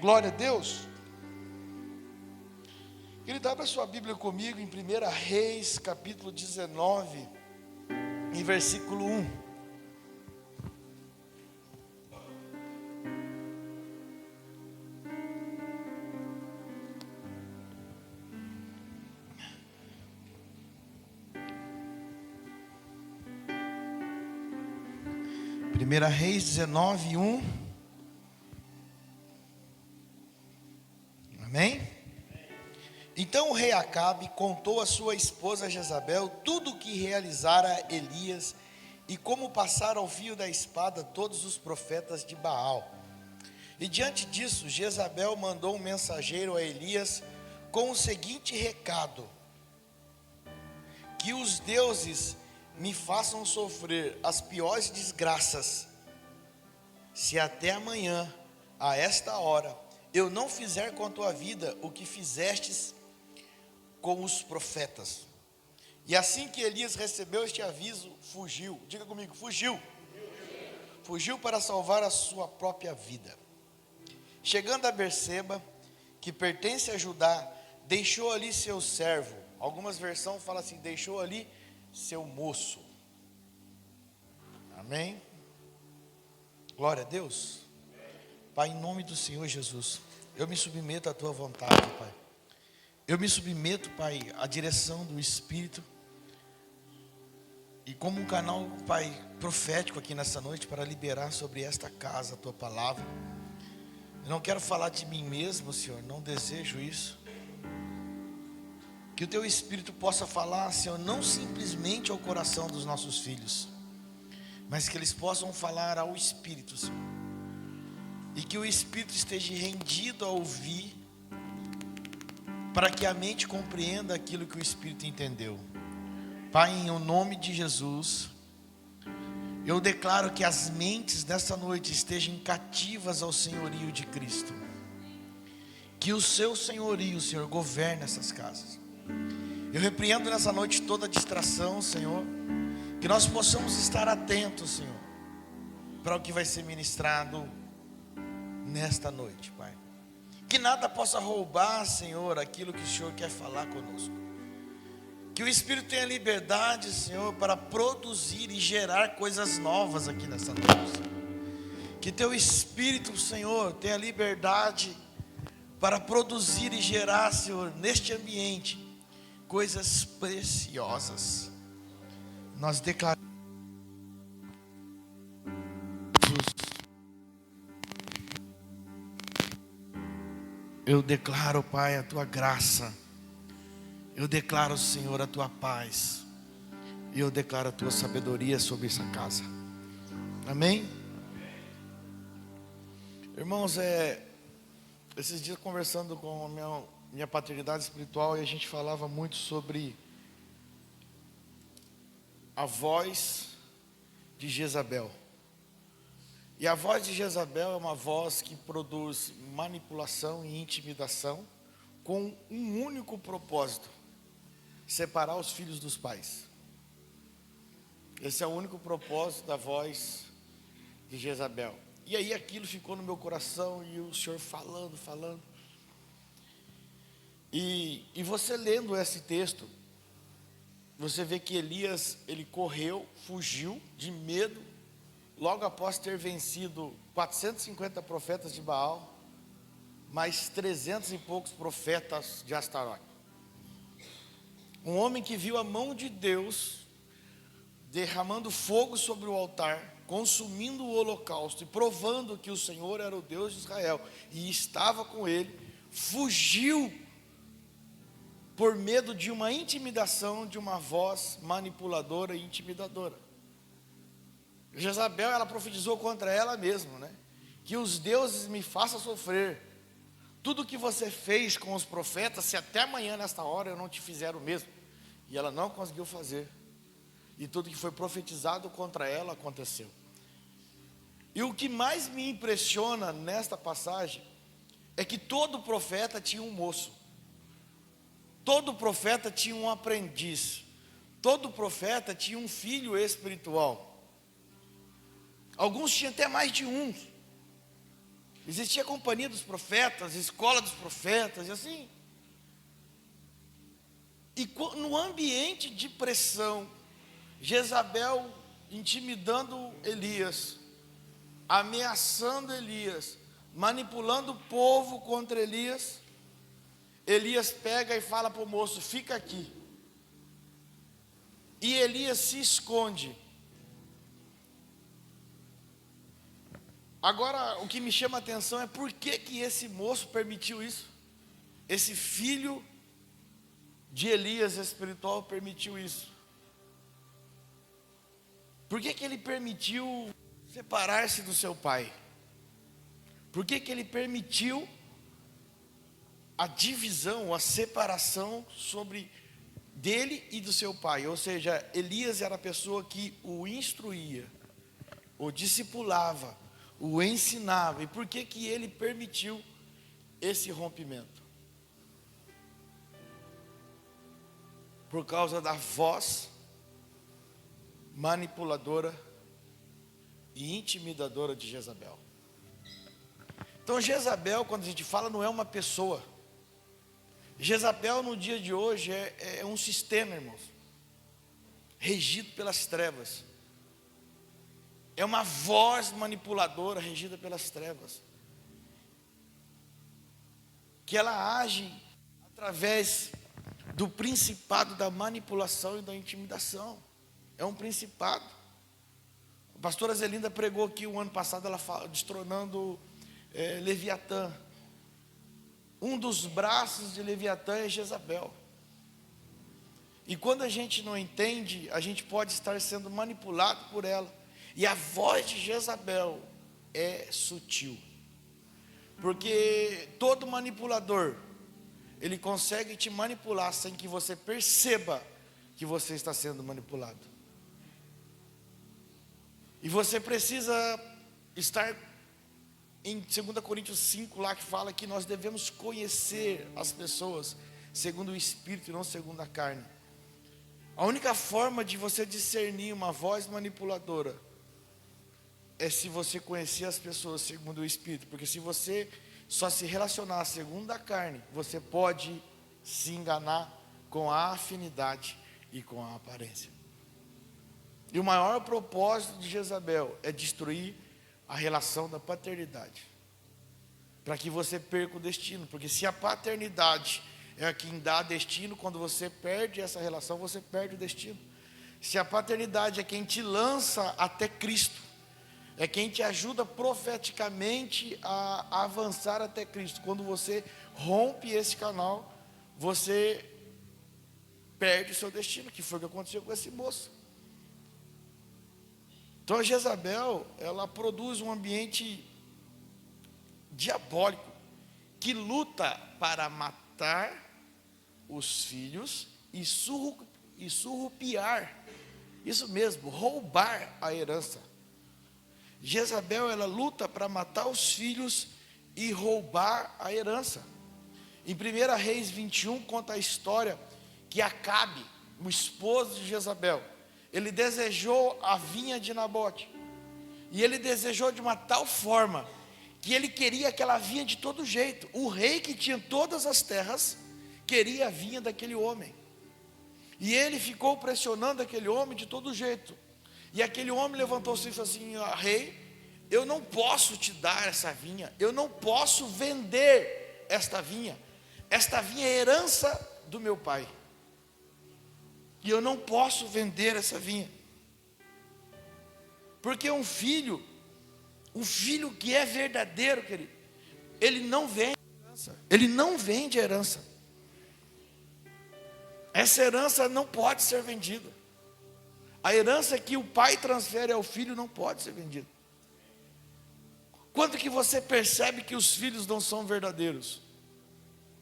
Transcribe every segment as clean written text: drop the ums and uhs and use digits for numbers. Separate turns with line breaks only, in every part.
Glória a Deus. Querido, abra sua Bíblia comigo em 1 Reis, capítulo 19, em versículo 1. Primeira Reis 19, 1. Amém? Então o rei Acabe contou à sua esposa Jezabel tudo o que realizara Elias e como passaram ao fio da espada todos os profetas de Baal. E diante disso, Jezabel mandou um mensageiro a Elias com o seguinte recado: que os deuses me façam sofrer as piores desgraças, se até amanhã, a esta hora, eu não fizer com a tua vida o que fizestes com os profetas. E assim que Elias recebeu este aviso, fugiu. Diga comigo, fugiu. Fugiu para salvar a sua própria vida. Chegando a Berseba, que pertence a Judá, deixou ali seu servo. Algumas versões falam assim, deixou ali seu moço. Amém? Glória a Deus. Pai, em nome do Senhor Jesus, eu me submeto à tua vontade, Pai. Eu me submeto, Pai, à direção do Espírito. E como um canal, Pai, profético aqui nessa noite para liberar sobre esta casa a tua palavra. Eu não quero falar de mim mesmo, Senhor, não desejo isso. Que o teu Espírito possa falar, Senhor, não simplesmente ao coração dos nossos filhos, mas que eles possam falar ao Espírito, Senhor. E que o Espírito esteja rendido a ouvir, para que a mente compreenda aquilo que o Espírito entendeu. Pai, em nome de Jesus, eu declaro que as mentes nessa noite estejam cativas ao senhorio de Cristo. Que o seu senhorio, Senhor, governe essas casas. Eu repreendo nessa noite toda distração, Senhor. Que nós possamos estar atentos, Senhor, para o que vai ser ministrado nesta noite, Pai. Que nada possa roubar, Senhor, aquilo que o Senhor quer falar conosco. Que o Espírito tenha liberdade, Senhor, para produzir e gerar coisas novas aqui nessa noite, Senhor. Que teu Espírito, Senhor, tenha liberdade para produzir e gerar, Senhor, neste ambiente, coisas preciosas. Nós declaramos, eu declaro, Pai, a tua graça. Eu declaro, Senhor, a tua paz. E eu declaro a tua sabedoria sobre essa casa. Amém? Irmãos, esses dias conversando com a minha paternidade espiritual, e a gente falava muito sobre a voz de Jezabel. E a voz de Jezabel é uma voz que produz manipulação e intimidação com um único propósito: separar os filhos dos pais. Esse é o único propósito da voz de Jezabel. E aí aquilo ficou no meu coração, e o Senhor falando. E você lendo esse texto, você vê que Elias, ele correu, fugiu de medo, logo após ter vencido 450 profetas de Baal, mais 300 e poucos profetas de Astarote. Um homem que viu a mão de Deus derramando fogo sobre o altar, consumindo o holocausto e provando que o Senhor era o Deus de Israel e estava com ele, fugiu por medo de uma intimidação de uma voz manipuladora e intimidadora. Jezabel, ela profetizou contra ela mesma, né? Que os deuses me façam sofrer tudo que você fez com os profetas, se até amanhã nesta hora eu não te fizer o mesmo. E ela não conseguiu fazer. E tudo que foi profetizado contra ela aconteceu. E o que mais me impressiona nesta passagem é que todo profeta tinha um moço. Todo profeta tinha um aprendiz. Todo profeta tinha um filho espiritual. Alguns tinham até mais de um. Existia a companhia dos profetas, a escola dos profetas, e assim. E no ambiente de pressão, Jezabel intimidando Elias, ameaçando Elias, manipulando o povo contra Elias, Elias pega e fala para o moço: fica aqui. E Elias se esconde. Agora, o que me chama a atenção é por que esse moço permitiu isso? Esse filho de Elias espiritual permitiu isso? Por que ele permitiu separar-se do seu pai? Por que ele permitiu a divisão, a separação sobre dele e do seu pai? Ou seja, Elias era a pessoa que o instruía, o discipulava, o ensinava. E por que ele permitiu esse rompimento? Por causa da voz manipuladora e intimidadora de Jezabel. Então Jezabel, quando a gente fala, não é uma pessoa. Jezabel no dia de hoje é um sistema, irmãos, regido pelas trevas. É uma voz manipuladora regida pelas trevas, que ela age através do principado da manipulação e da intimidação. É um principado. A pastora Zelinda pregou aqui o ano passado, ela fala, destronando Leviatã. Um dos braços de Leviatã é Jezabel. E quando a gente não entende, a gente pode estar sendo manipulado por ela. E a voz de Jezabel é sutil. Porque todo manipulador, ele consegue te manipular sem que você perceba que você está sendo manipulado. E você precisa estar em 2 Coríntios 5, lá que fala que nós devemos conhecer as pessoas segundo o Espírito e não segundo a carne. A única forma de você discernir uma voz manipuladora é se você conhecer as pessoas segundo o Espírito. Porque se você só se relacionar segundo a carne, você pode se enganar com a afinidade e com a aparência. E o maior propósito de Jezabel é destruir a relação da paternidade, para que você perca o destino. Porque se a paternidade é quem dá destino, quando você perde essa relação, você perde o destino. Se a paternidade é quem te lança até Cristo, é quem te ajuda profeticamente a avançar até Cristo, quando você rompe esse canal, você perde o seu destino, que foi o que aconteceu com esse moço. Então a Jezabel, ela produz um ambiente diabólico, que luta para matar os filhos e surrupiar, isso mesmo, roubar a herança. Jezabel, ela luta para matar os filhos e roubar a herança. Em 1 Reis 21 conta a história que Acabe, o esposo de Jezabel, ele desejou a vinha de Nabote. E ele desejou de uma tal forma que ele queria aquela vinha de todo jeito. O rei, que tinha todas as terras, queria a vinha daquele homem. E ele ficou pressionando aquele homem de todo jeito. E aquele homem levantou-se e falou assim: rei, eu não posso te dar essa vinha, eu não posso vender esta vinha é herança do meu pai, e eu não posso vender essa vinha, porque um filho que é verdadeiro, querido, ele não vende herança, essa herança não pode ser vendida. A herança que o pai transfere ao filho não pode ser vendida. Quando que você percebe que os filhos não são verdadeiros?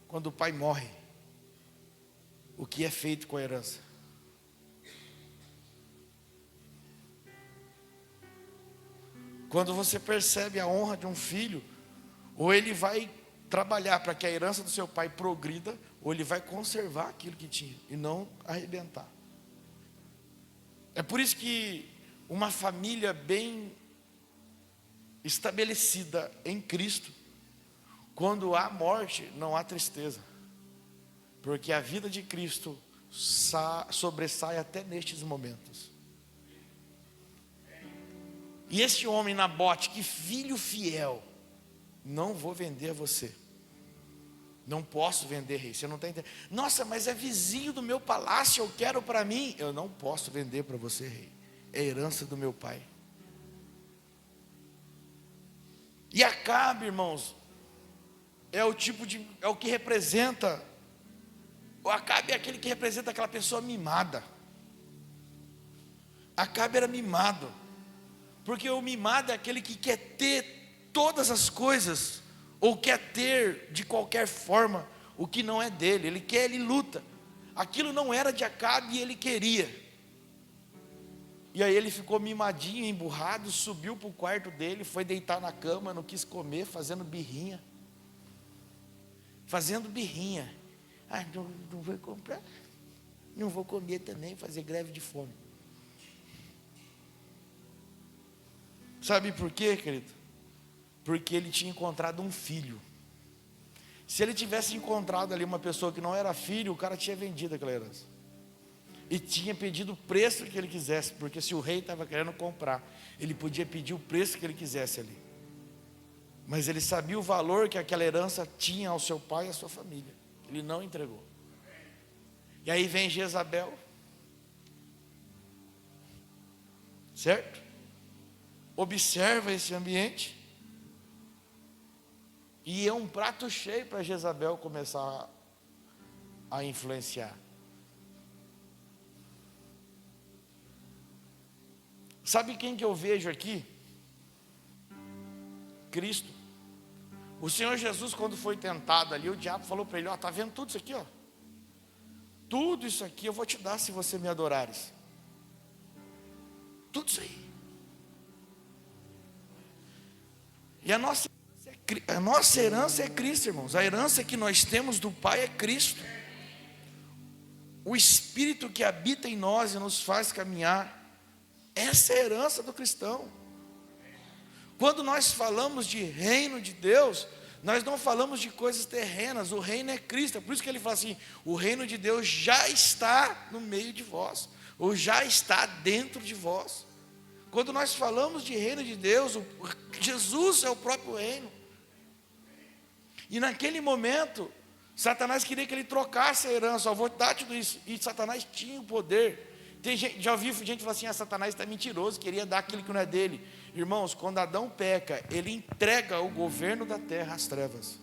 Quando o pai morre. O que é feito com a herança? Quando você percebe a honra de um filho, ou ele vai trabalhar para que a herança do seu pai progrida, ou ele vai conservar aquilo que tinha e não arrebentar. É por isso que uma família bem estabelecida em Cristo, quando há morte, não há tristeza, porque a vida de Cristo sobressai até nestes momentos. E este homem Nabote, que filho fiel, não vou vender a você. Não posso vender, rei. Você não está entendendo. Nossa, mas é vizinho do meu palácio, eu quero para mim. Eu não posso vender para você, rei. É herança do meu pai. E Acabe, irmãos, é o que representa. O Acabe é aquele que representa aquela pessoa mimada. Acabe era mimado, porque o mimado é aquele que quer ter todas as coisas, ou quer ter de qualquer forma o que não é dele. Ele quer, ele luta. Aquilo não era de Acabe e ele queria. E aí ele ficou mimadinho, emburrado, subiu para o quarto dele, foi deitar na cama, não quis comer, fazendo birrinha. Ah, não vou comprar, não vou comer também, fazer greve de fome. Sabe por quê, querido? Porque ele tinha encontrado um filho. Se ele tivesse encontrado ali uma pessoa que não era filho, o cara tinha vendido aquela herança. E tinha pedido o preço que ele quisesse, porque se o rei estava querendo comprar, ele podia pedir o preço que ele quisesse ali. Mas ele sabia o valor que aquela herança tinha ao seu pai e à sua família. Ele não entregou. E aí vem Jezabel. Certo? Observa esse ambiente. E é um prato cheio para Jezabel começar a influenciar. Sabe quem que eu vejo aqui? Cristo. O Senhor Jesus, quando foi tentado ali, o diabo falou para ele: ó, está vendo tudo isso aqui, ó? Tudo isso aqui eu vou te dar se você me adorares. Tudo isso aí. E a nossa herança é Cristo, irmãos. A herança que nós temos do Pai é Cristo. O Espírito que habita em nós e nos faz caminhar. Essa é a herança do cristão. Quando nós falamos de reino de Deus, nós não falamos de coisas terrenas. O reino é Cristo. É por isso que ele fala assim: o reino de Deus já está no meio de vós, ou já está dentro de vós. Quando nós falamos de reino de Deus, Jesus é o próprio reino. E naquele momento, Satanás queria que ele trocasse a herança. Eu vou dar tudo isso. E Satanás tinha o poder. Tem gente, já ouvi gente falar assim: Satanás está mentiroso, queria dar aquilo que não é dele. Irmãos, quando Adão peca, ele entrega o governo da terra às trevas.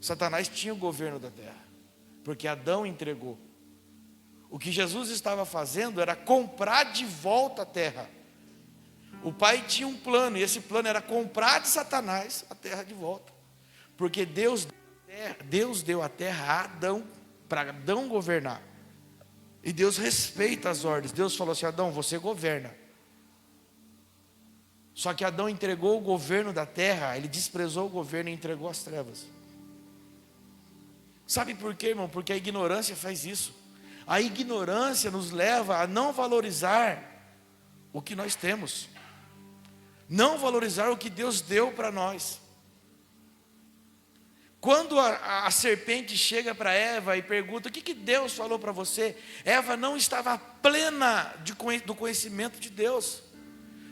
Satanás tinha o governo da terra, porque Adão entregou. O que Jesus estava fazendo era comprar de volta a terra. O Pai tinha um plano, e esse plano era comprar de Satanás a terra de volta. Porque Deus deu a terra a Adão, para Adão governar. E Deus respeita as ordens. Deus falou assim: Adão, você governa. Só que Adão entregou o governo da terra, ele desprezou o governo e entregou as trevas. Sabe por quê, irmão? Porque a ignorância faz isso. A ignorância nos leva a não valorizar o que nós temos, não valorizar o que Deus deu para nós. Quando a serpente chega para Eva e pergunta: o que Deus falou para você? Eva não estava plena do conhecimento de Deus,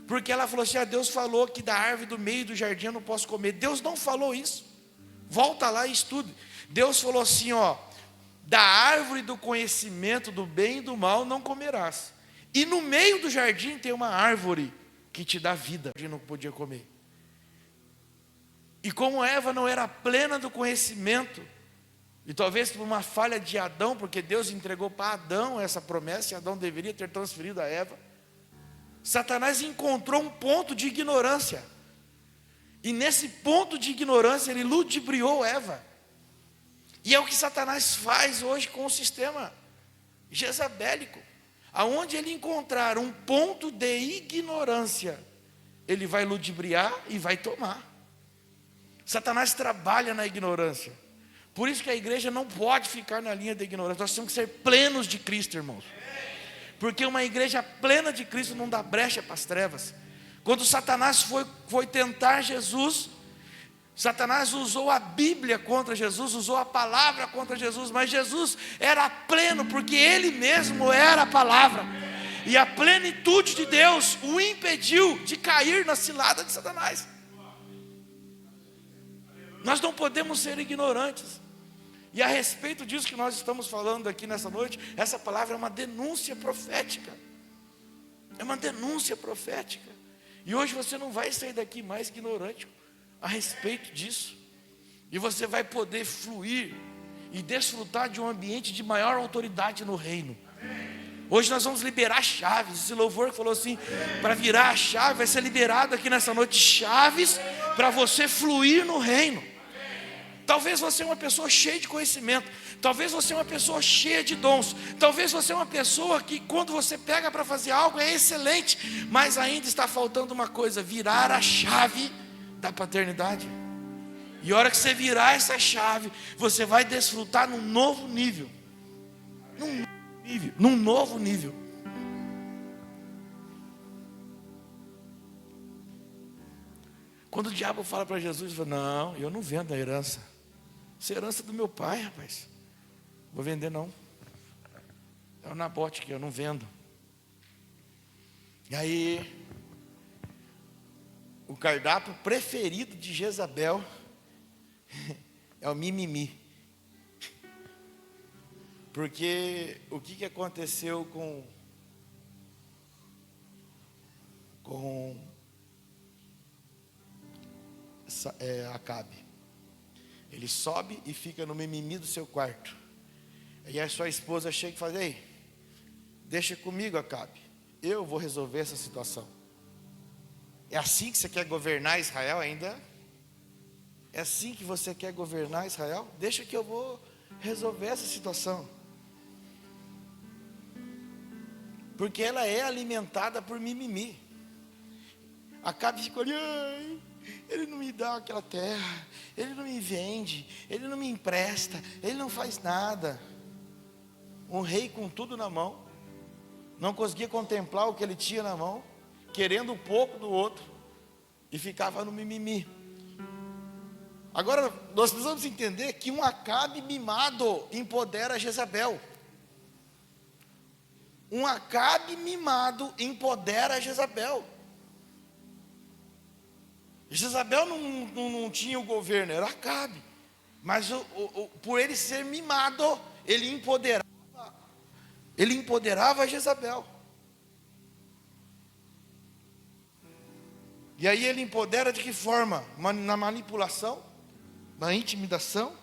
porque ela falou assim: Deus falou que da árvore do meio do jardim eu não posso comer. Deus não falou isso. Volta lá e estude. Deus falou assim: da árvore do conhecimento do bem e do mal não comerás. E no meio do jardim tem uma árvore que te dá vida. E não podia comer. E como Eva não era plena do conhecimento, e talvez por uma falha de Adão, porque Deus entregou para Adão essa promessa, e Adão deveria ter transferido a Eva, Satanás encontrou um ponto de ignorância. E nesse ponto de ignorância ele ludibriou Eva. E é o que Satanás faz hoje com o sistema jezabélico. Aonde ele encontrar um ponto de ignorância, ele vai ludibriar e vai tomar. Satanás trabalha na ignorância. Por isso que a igreja não pode ficar na linha da ignorância. Nós temos que ser plenos de Cristo, irmãos. Porque uma igreja plena de Cristo não dá brecha para as trevas. Quando Satanás foi tentar Jesus, Satanás usou a Bíblia contra Jesus, usou a palavra contra Jesus, mas Jesus era pleno, porque Ele mesmo era a palavra, e a plenitude de Deus o impediu de cair na cilada de Satanás. Nós não podemos ser ignorantes, e a respeito disso que nós estamos falando aqui nessa noite, essa palavra é uma denúncia profética, é uma denúncia profética, e hoje você não vai sair daqui mais ignorante a respeito disso, e você vai poder fluir e desfrutar de um ambiente de maior autoridade no reino. Hoje nós vamos liberar chaves. Esse louvor que falou assim, para virar a chave, vai ser liberado aqui nessa noite chaves para você fluir no reino. Talvez você é uma pessoa cheia de conhecimento, talvez você é uma pessoa cheia de dons, talvez você é uma pessoa que quando você pega para fazer algo é excelente, mas ainda está faltando uma coisa: virar a chave da paternidade. E a hora que você virar essa chave, você vai desfrutar num novo nível. Num novo nível. Quando o diabo fala para Jesus, fala, não, eu não vendo a herança. Essa é a herança do meu pai, rapaz. Vou vender não. É o Nabote que eu não vendo. E aí, o cardápio preferido de Jezabel é o mimimi. Porque o que aconteceu com Acabe? Ele sobe e fica no mimimi do seu quarto. E a sua esposa chega e fala, ei, deixa comigo, Acabe, eu vou resolver essa situação. É assim que você quer governar Israel ainda? É assim que você quer governar Israel? Deixa que eu vou resolver essa situação. Porque ela é alimentada por mimimi. Acabe ficou ali, ai, ele não me dá aquela terra, ele não me vende, ele não me empresta, ele não faz nada. Um rei com tudo na mão, não conseguia contemplar o que ele tinha na mão, querendo um pouco do outro, e ficava no mimimi. Agora, nós precisamos entender que um Acabe mimado empodera Jezabel. Um Acabe mimado empodera Jezabel. Jezabel não tinha o governo, era Acabe. Mas por ele ser mimado, ele empoderava Jezabel. E aí ele empodera de que forma? Na manipulação, na intimidação.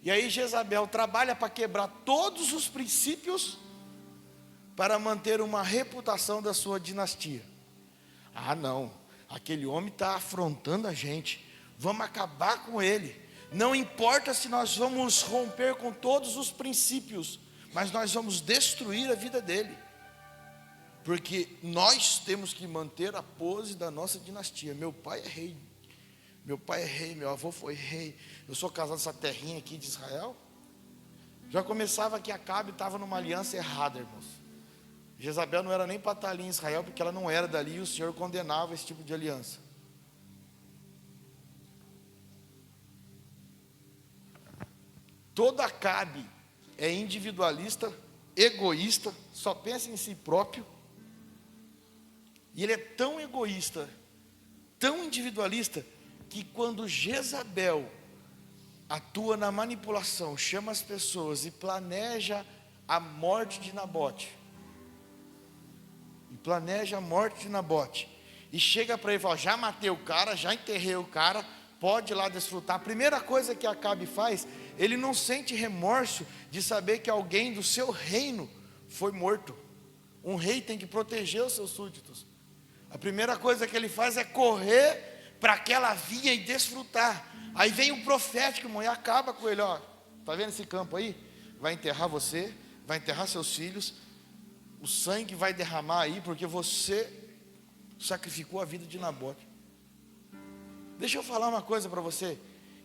E aí Jezabel trabalha para quebrar todos os princípios para manter uma reputação da sua dinastia. Ah, não, aquele homem está afrontando a gente, vamos acabar com ele. Não importa se nós vamos romper com todos os princípios, mas nós vamos destruir a vida dele. Porque nós temos que manter a pose da nossa dinastia. Meu pai é rei, meu avô foi rei, eu sou casado nessa terrinha aqui de Israel. Já começava que Acabe estava numa aliança errada, irmãos. Jezabel não era nem para estar ali em Israel, porque ela não era dali, e o Senhor condenava esse tipo de aliança. Todo Acabe é individualista, egoísta, só pensa em si próprio. E ele é tão egoísta, tão individualista, que quando Jezabel atua na manipulação, chama as pessoas e planeja a morte de Nabote, e chega para ele e fala, já matei o cara, já enterrei o cara, pode ir lá desfrutar. A primeira coisa que Acabe faz, ele não sente remorso de saber que alguém do seu reino foi morto. Um rei tem que proteger os seus súditos. A primeira coisa que ele faz é correr para aquela vinha e desfrutar. Aí vem o profético, irmão, e acaba com ele, ó. Está vendo esse campo aí? Vai enterrar você, vai enterrar seus filhos, o sangue vai derramar aí, porque você sacrificou a vida de Nabote. Deixa eu falar uma coisa para você.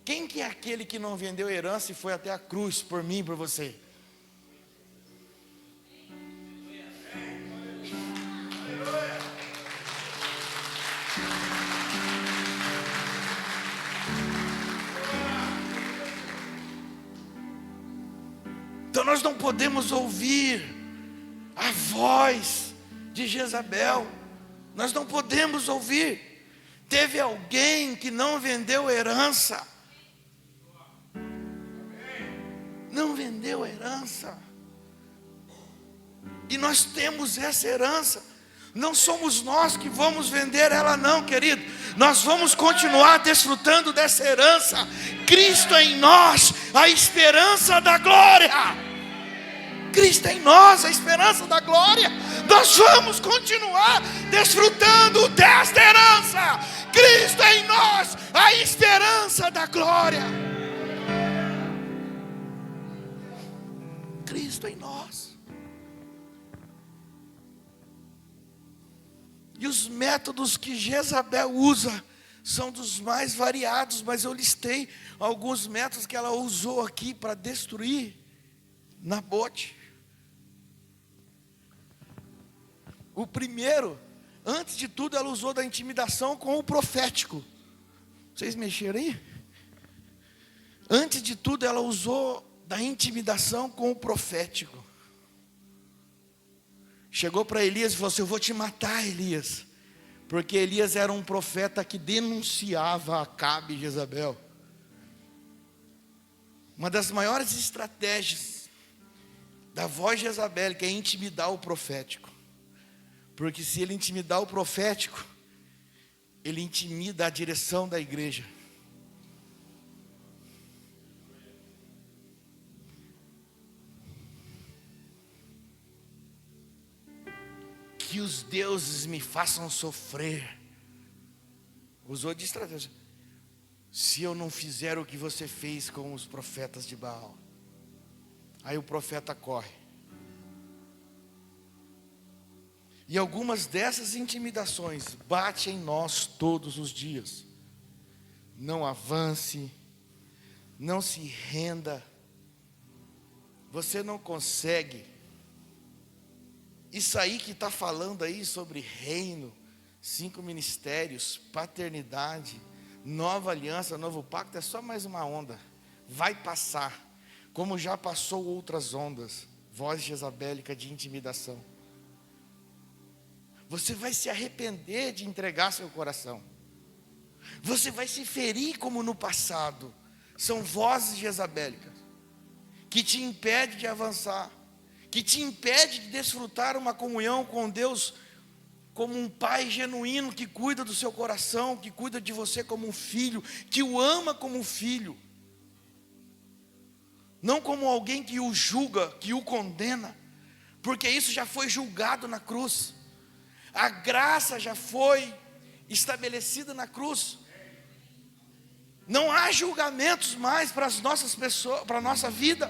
Quem que é aquele que não vendeu herança e foi até a cruz por mim e por você? Então nós não podemos ouvir a voz de Jezabel. Nós não podemos ouvir. Teve alguém que não vendeu herança. Não vendeu herança. E nós temos essa herança. Não somos nós que vamos vender ela não, querido. Nós vamos continuar desfrutando dessa herança. Cristo em nós, a esperança da glória. Cristo em nós, a esperança da glória. Nós vamos continuar desfrutando desta herança. Cristo em nós, a esperança da glória. Cristo em nós. E os métodos que Jezabel usa são dos mais variados, mas eu listei alguns métodos que ela usou aqui para destruir Nabote. O primeiro, antes de tudo, ela usou da intimidação com o profético. Vocês mexeram aí? Antes de tudo, ela usou da intimidação com o profético. Chegou para Elias e falou assim: eu vou te matar, Elias. Porque Elias era um profeta que denunciava Acabe e Jezabel. Uma das maiores estratégias da voz de Jezabel é intimidar o profético. Porque se ele intimidar o profético, ele intimida a direção da igreja. Que os deuses me façam sofrer. Usou de estratégia. Se eu não fizer o que você fez com os profetas de Baal. Aí o profeta corre. E algumas dessas intimidações batem em nós todos os dias. Não avance, não se renda. Você não consegue. Isso aí que está falando aí sobre reino, 5 ministérios, paternidade, nova aliança, novo pacto, é só mais uma onda. Vai passar, como já passou outras ondas, voz jezabélica de intimidação. Você vai se arrepender de entregar seu coração. Você vai se ferir como no passado. São vozes jezabélicas que te impedem de avançar, que te impede de desfrutar uma comunhão com Deus como um pai genuíno que cuida do seu coração, que cuida de você como um filho, que o ama como um filho, não como alguém que o julga, que o condena, porque isso já foi julgado na cruz. A graça já foi estabelecida na cruz. Não há julgamentos mais para as nossas pessoas, para a nossa vida.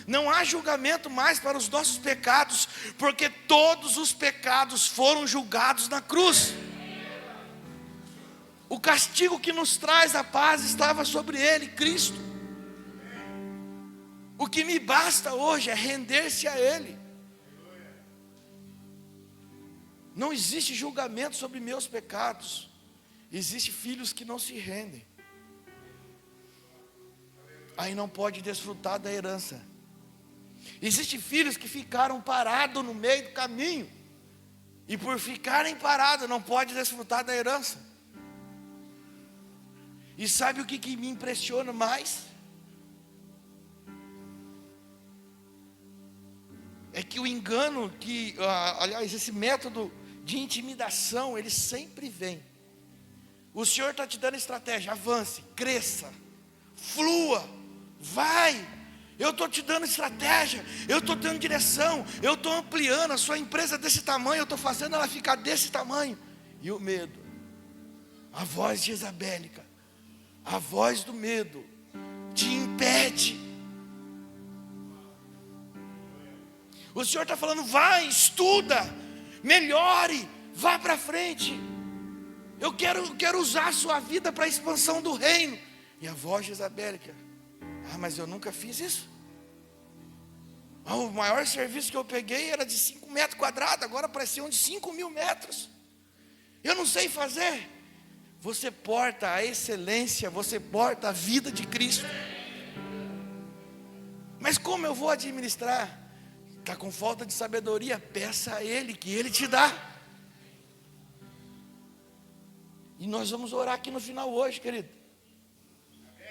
Não há julgamento mais para os nossos pecados, porque todos os pecados foram julgados na cruz. O castigo que nos traz a paz estava sobre ele, Cristo. O que me basta hoje é render-se a ele. Não existe julgamento sobre meus pecados. Existem filhos que não se rendem. Aí não pode desfrutar da herança. Existem filhos que ficaram parados no meio do caminho. E por ficarem parados não pode desfrutar da herança. E sabe o que me impressiona mais? É que o engano, aliás, esse método de intimidação, ele sempre vem. O Senhor está te dando estratégia, avance, cresça, flua, vai. Eu estou te dando estratégia, eu estou dando direção, eu estou ampliando a sua empresa desse tamanho, eu estou fazendo ela ficar desse tamanho. E o medo, a voz jezabélica, a voz do medo, te impede. O Senhor está falando, vai, estuda, melhore, vá para frente. Eu quero usar a sua vida para a expansão do reino. E a voz jezabélica, mas eu nunca fiz isso. O maior serviço que eu peguei era de 5 metros quadrados, agora parecia um de 5.000 metros. Eu não sei fazer. Você porta a excelência, você porta a vida de Cristo. Mas como eu vou administrar? Está com falta de sabedoria? Peça a Ele, que Ele te dá. E nós vamos orar aqui no final hoje, querido.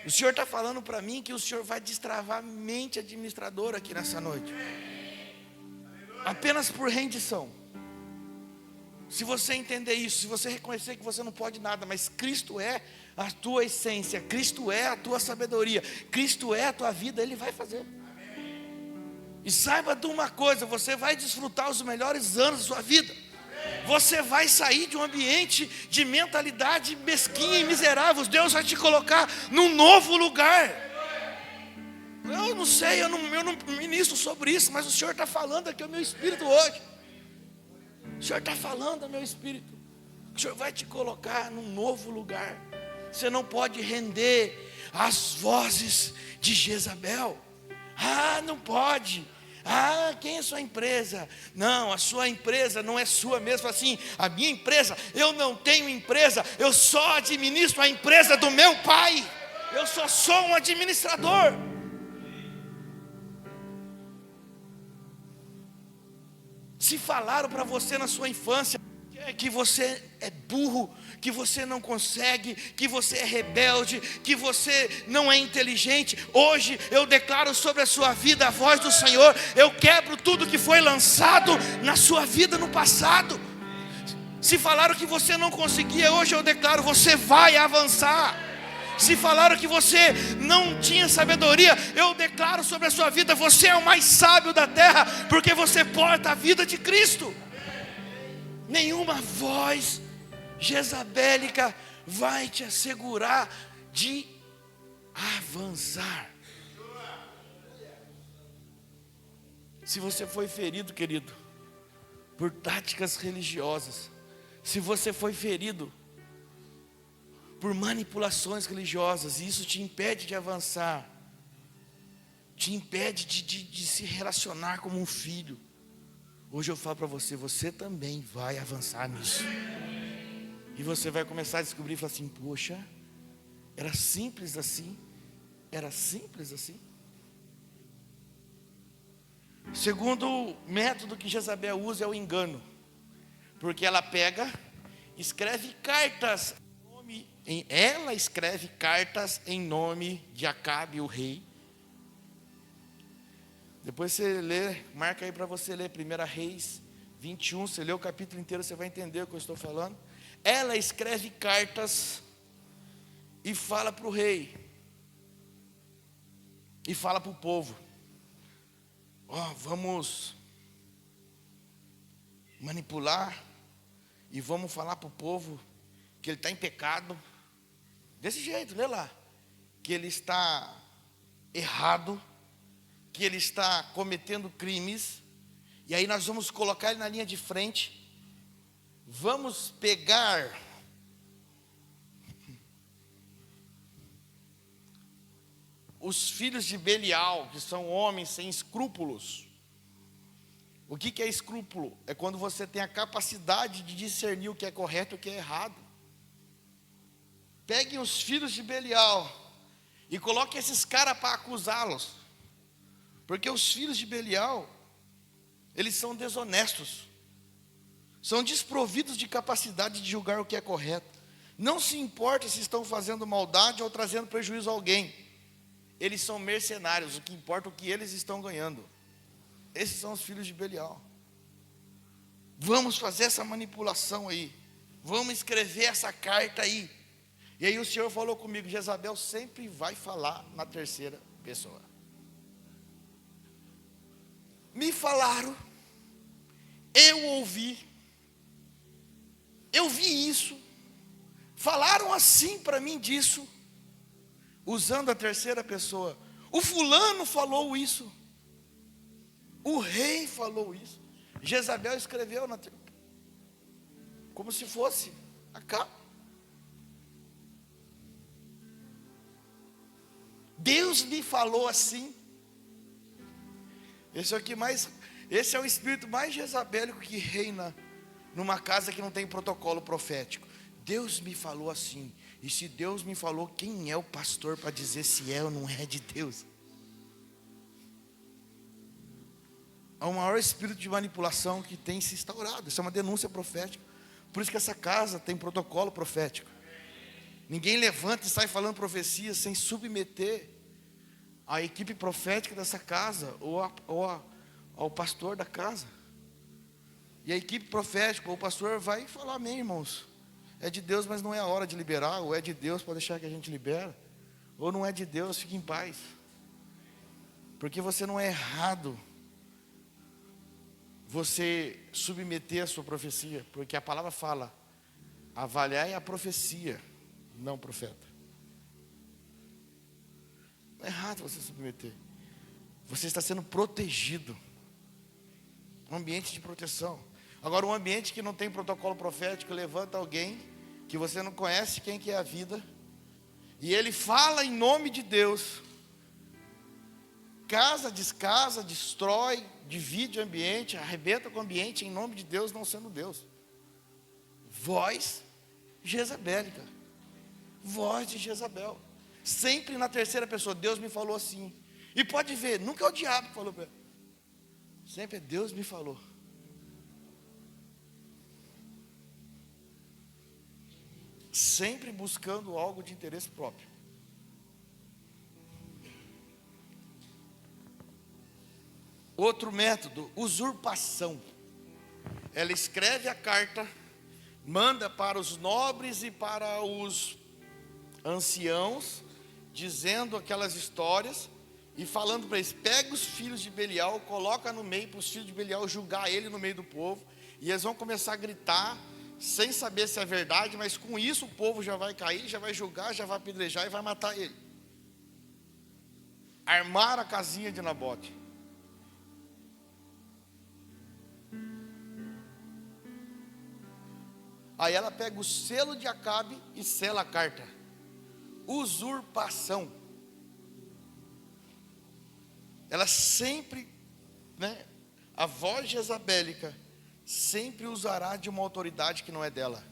O Senhor está falando para mim que o Senhor vai destravar a mente administradora aqui nessa noite. Apenas por rendição. Se você entender isso, se você reconhecer que você não pode nada, mas Cristo é a tua essência, Cristo é a tua sabedoria, Cristo é a tua vida, Ele vai fazer. E saiba de uma coisa, você vai desfrutar os melhores anos da sua vida. Você vai sair de um ambiente de mentalidade mesquinha e miserável. Deus vai te colocar num novo lugar. Eu não sei, eu não ministro sobre isso, mas o Senhor está falando aqui ao meu espírito hoje. O Senhor está falando ao meu espírito. O Senhor vai te colocar num novo lugar. Você não pode render às vozes de Jezabel. Ah, não pode. Ah, quem é sua empresa? Não, a sua empresa não é sua mesmo assim. A minha empresa, eu não tenho empresa. Eu só administro a empresa do meu pai. Eu só sou um administrador. Se falaram para você na sua infância que você é burro, que você não consegue, que você é rebelde, que você não é inteligente, hoje eu declaro sobre a sua vida a voz do Senhor. Eu quebro tudo que foi lançado na sua vida no passado. Se falaram que você não conseguia, hoje eu declaro, você vai avançar. Se falaram que você não tinha sabedoria, eu declaro sobre a sua vida, você é o mais sábio da terra, porque você porta a vida de Cristo. Nenhuma voz jezabélica vai te assegurar de avançar. Se você foi ferido, querido, por táticas religiosas, se você foi ferido por manipulações religiosas, e isso te impede de avançar, te impede de se relacionar como um filho, hoje eu falo para você, você também vai avançar nisso. E você vai começar a descobrir e falar assim, poxa, era simples assim? Era simples assim? O segundo método que Jezabel usa é o engano. Porque ela pega, escreve cartas, ela escreve cartas em nome de Acabe, o rei. Depois você lê, marca aí para você ler 1 Reis 21, você lê o capítulo inteiro, você vai entender o que eu estou falando. Ela escreve cartas e fala para o rei, e fala para o povo, vamos manipular, e vamos falar para o povo que ele está em pecado, desse jeito, lê lá, que ele está errado, que ele está cometendo crimes, e aí nós vamos colocar ele na linha de frente, vamos pegar os filhos de Belial, que são homens sem escrúpulos. O que é escrúpulo? É quando você tem a capacidade de discernir o que é correto e o que é errado. Peguem os filhos de Belial e coloquem esses caras para acusá-los. Porque os filhos de Belial, eles são desonestos, são desprovidos de capacidade de julgar o que é correto. Não se importa se estão fazendo maldade ou trazendo prejuízo a alguém. Eles são mercenários, o que importa é o que eles estão ganhando. Esses são os filhos de Belial. Vamos fazer essa manipulação aí. Vamos escrever essa carta aí. E aí o Senhor falou comigo, Jezabel sempre vai falar na terceira pessoa. Me falaram, eu vi isso, falaram assim para mim disso, usando a terceira pessoa. O fulano falou isso, o rei falou isso. Jezabel escreveu como se fosse Acabe. Deus me falou assim. Esse é o espírito mais jezabélico que reina numa casa que não tem protocolo profético. Deus me falou assim. E se Deus me falou, quem é o pastor para dizer se é ou não é de Deus? ao maior espírito de manipulação que tem se instaurado. Isso é uma denúncia profética. Por isso que essa casa tem protocolo profético. Ninguém levanta e sai falando profecia sem submeter a equipe profética dessa casa ou ao pastor da casa. E a equipe profética ou o pastor vai falar: amém, irmãos, é de Deus, mas não é a hora de liberar. Ou é de Deus, pode deixar que a gente libera. Ou não é de Deus, fique em paz. Porque você não é errado você submeter a sua profecia. Porque a palavra fala: avaliai a profecia, não o profeta. Não é errado você submeter. Você está sendo protegido. Um ambiente de proteção. Agora, um ambiente que não tem protocolo profético, levanta alguém que você não conhece quem que é a vida, e ele fala em nome de Deus. Casa, descasa, destrói, divide o ambiente, arrebenta com o ambiente em nome de Deus, não sendo Deus. Voz jezabélica. Voz de Jezabel. Sempre na terceira pessoa. Deus me falou assim. E pode ver, nunca é o diabo que falou para ele. Sempre é Deus me falou. Sempre buscando algo de interesse próprio. Outro método, usurpação. Ela escreve a carta, manda para os nobres e para os anciãos, dizendo aquelas histórias e falando para eles: pega os filhos de Belial, coloca no meio para os filhos de Belial julgar ele no meio do povo, e eles vão começar a gritar, sem saber se é verdade, mas com isso o povo já vai cair, já vai julgar, já vai apedrejar e vai matar ele. Armar a casinha de Nabote. Aí ela pega o selo de Acabe e sela a carta. Usurpação. Ela sempre, a voz jezabélica sempre usará de uma autoridade que não é dela.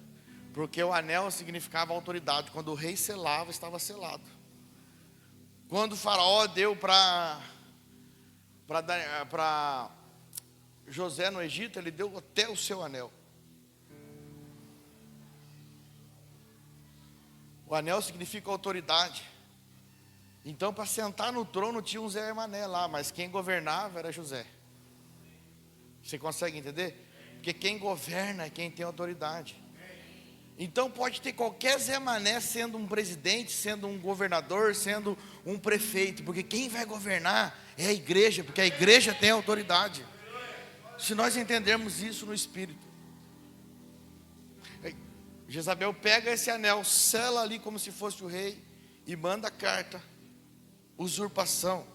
Porque o anel significava autoridade. Quando o rei selava, estava selado. Quando o faraó deu para José no Egito, ele deu até o seu anel. O anel significa autoridade. Então, para sentar no trono tinha um Zé Mané lá, mas quem governava era José. Você consegue entender? Porque quem governa é quem tem autoridade. Então pode ter qualquer Zé Mané sendo um presidente, sendo um governador, sendo um prefeito, porque quem vai governar é a igreja, porque a igreja tem autoridade. Se nós entendermos isso no Espírito. Jezabel pega esse anel, sela ali como se fosse o rei e manda a carta. Usurpação.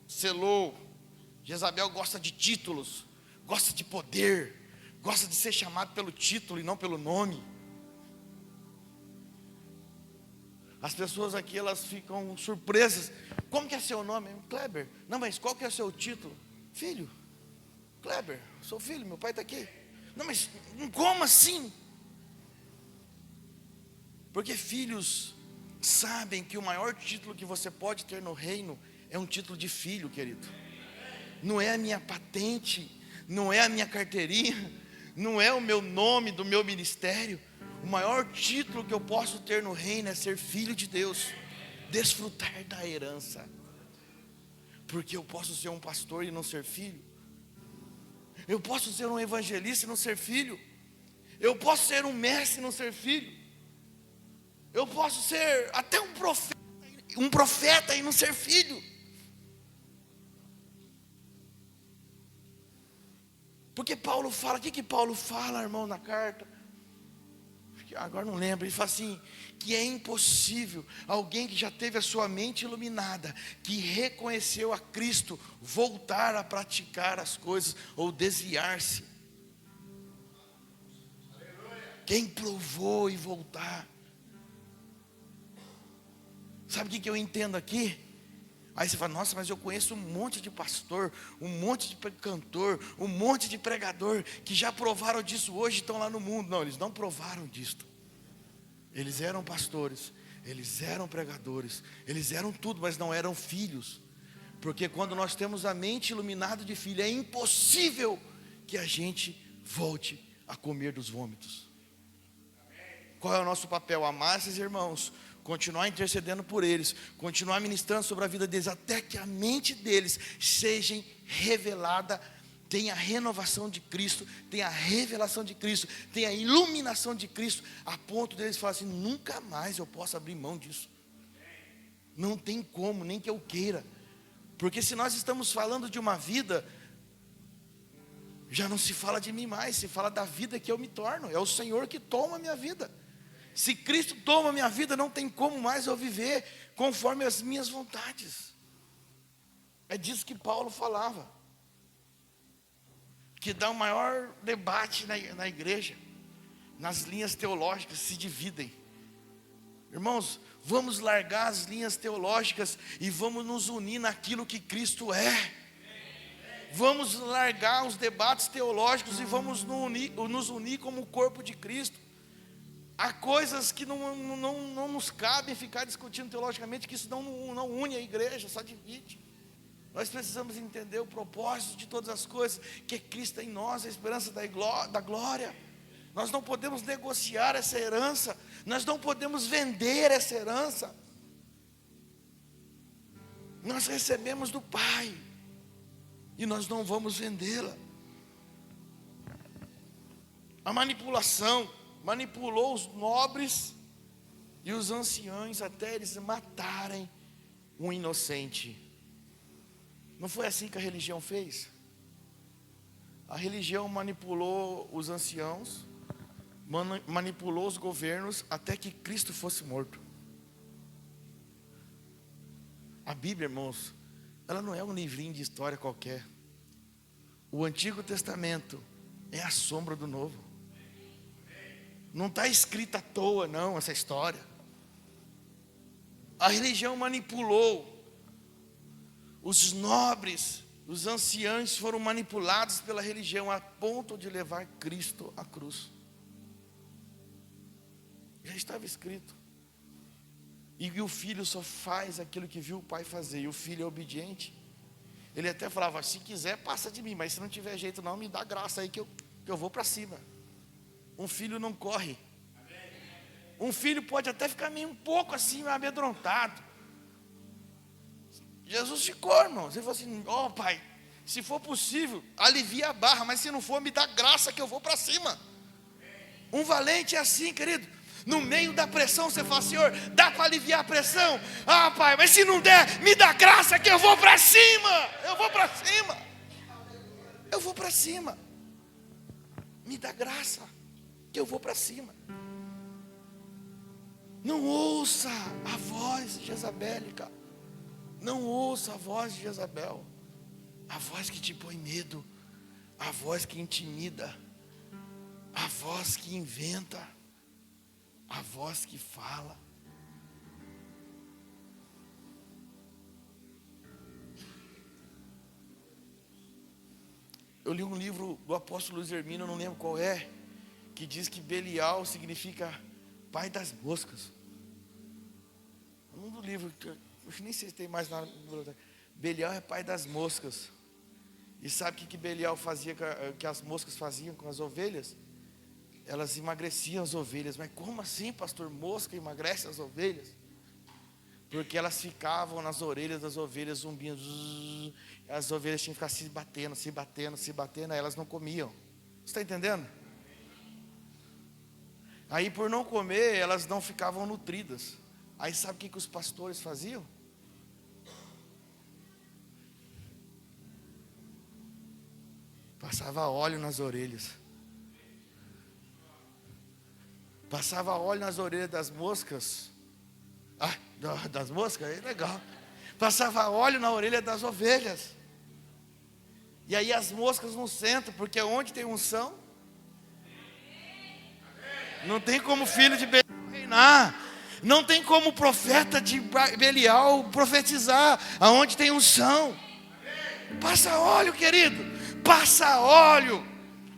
Selou. Jezabel gosta de títulos, gosta de poder, gosta de ser chamado pelo título e não pelo nome. As pessoas aqui, elas ficam surpresas. Como que é seu nome? Kleber. Não, mas qual que é o seu título? Filho. Kleber, sou filho, meu pai está aqui. Não, mas como assim? Porque filhos sabem que o maior título que você pode ter no reino é um título de filho, querido. Não é a minha patente, não é a minha carteirinha, não é o meu nome do meu ministério. O maior título que eu posso ter no reino é ser filho de Deus, desfrutar da herança. Porque eu posso ser um pastor e não ser filho. Eu posso ser um evangelista e não ser filho. Eu posso ser um mestre e não ser filho. Eu posso ser até um profeta e não ser filho. Porque Paulo fala, o que Paulo fala, irmão, na carta? Agora não lembro, ele fala assim, que é impossível alguém que já teve a sua mente iluminada, que reconheceu a Cristo, voltar a praticar as coisas, ou desviar-se. Quem provou e voltar. Sabe o que eu entendo aqui? Aí você fala, nossa, mas eu conheço um monte de pastor, um monte de cantor, um monte de pregador, que já provaram disso hoje e estão lá no mundo. Não, eles não provaram disto. Eles eram pastores, eles eram pregadores, eles eram tudo, mas não eram filhos. Porque quando nós temos a mente iluminada de filho, é impossível que a gente volte a comer dos vômitos. Qual é o nosso papel? Amar esses irmãos, continuar intercedendo por eles, continuar ministrando sobre a vida deles, até que a mente deles seja revelada, tenha a renovação de Cristo, tenha a revelação de Cristo, tenha a iluminação de Cristo, a ponto deles falarem assim: nunca mais eu posso abrir mão disso. Não tem como, nem que eu queira. Porque se nós estamos falando de uma vida, já não se fala de mim mais, se fala da vida que eu me torno. É o Senhor que toma a minha vida. Se Cristo toma a minha vida, não tem como mais eu viver conforme as minhas vontades. É disso que Paulo falava. Que dá o maior debate na igreja. Nas linhas teológicas se dividem. Irmãos, vamos largar as linhas teológicas e vamos nos unir naquilo que Cristo é. Vamos largar os debates teológicos e vamos nos unir como o corpo de Cristo. Há coisas que não nos cabem ficar discutindo teologicamente, que isso não une a igreja, só divide. Nós precisamos entender o propósito de todas as coisas, que é Cristo em nós, a esperança da glória. Nós não podemos negociar essa herança, nós não podemos vender essa herança. Nós recebemos do Pai e nós não vamos vendê-la. A manipulação manipulou os nobres e os anciãos até eles matarem um inocente. Não foi assim que a religião fez? A religião manipulou os anciãos, manipulou os governos até que Cristo fosse morto. A Bíblia, irmãos, ela não é um livrinho de história qualquer. O Antigo Testamento é a sombra do Novo. Não está escrita à toa não essa história. A religião manipulou. Os nobres, os anciãos foram manipulados pela religião a ponto de levar Cristo à cruz. Já estava escrito. E o filho só faz aquilo que viu o pai fazer. E o filho é obediente. Ele até falava: se quiser passa de mim, mas se não tiver jeito não, me dá graça aí que eu vou para cima. Um filho não corre. Um filho pode até ficar meio um pouco assim, amedrontado. Jesus ficou, irmãos. Ele falou assim: ó pai, se for possível, alivia a barra, mas se não for, me dá graça que eu vou para cima. Um valente é assim, querido. No meio da pressão você fala: Senhor, dá para aliviar a pressão? Ah pai, mas se não der, me dá graça que eu vou para cima. Eu vou para cima. Eu vou para cima. Me dá graça que eu vou para cima. Não ouça a voz jezabélica. Não ouça a voz de Jezabel. A voz que te põe medo. A voz que intimida. A voz que inventa. A voz que fala. Eu li um livro do apóstolo Luiz Hermínio, eu não lembro qual é, que diz que Belial significa pai das moscas. Um do livro, eu nem sei se tem mais nada. Belial é pai das moscas. E sabe o que Belial fazia, que as moscas faziam com as ovelhas? Elas emagreciam as ovelhas. Mas como assim, pastor? Mosca emagrece as ovelhas? Porque elas ficavam nas orelhas das ovelhas zumbindo. As ovelhas tinham que ficar se batendo, aí elas não comiam. Você está entendendo? Aí por não comer, elas não ficavam nutridas. Aí sabe o que os pastores faziam? Passava óleo nas orelhas. Passava óleo nas orelhas das moscas. Ah, das moscas? É legal. Passava óleo na orelha das ovelhas. E aí as moscas não sentam, porque onde tem unção, não tem como filho de Belial reinar. Não tem como profeta de Belial profetizar. Aonde tem unção. Passa óleo, querido. Passa óleo.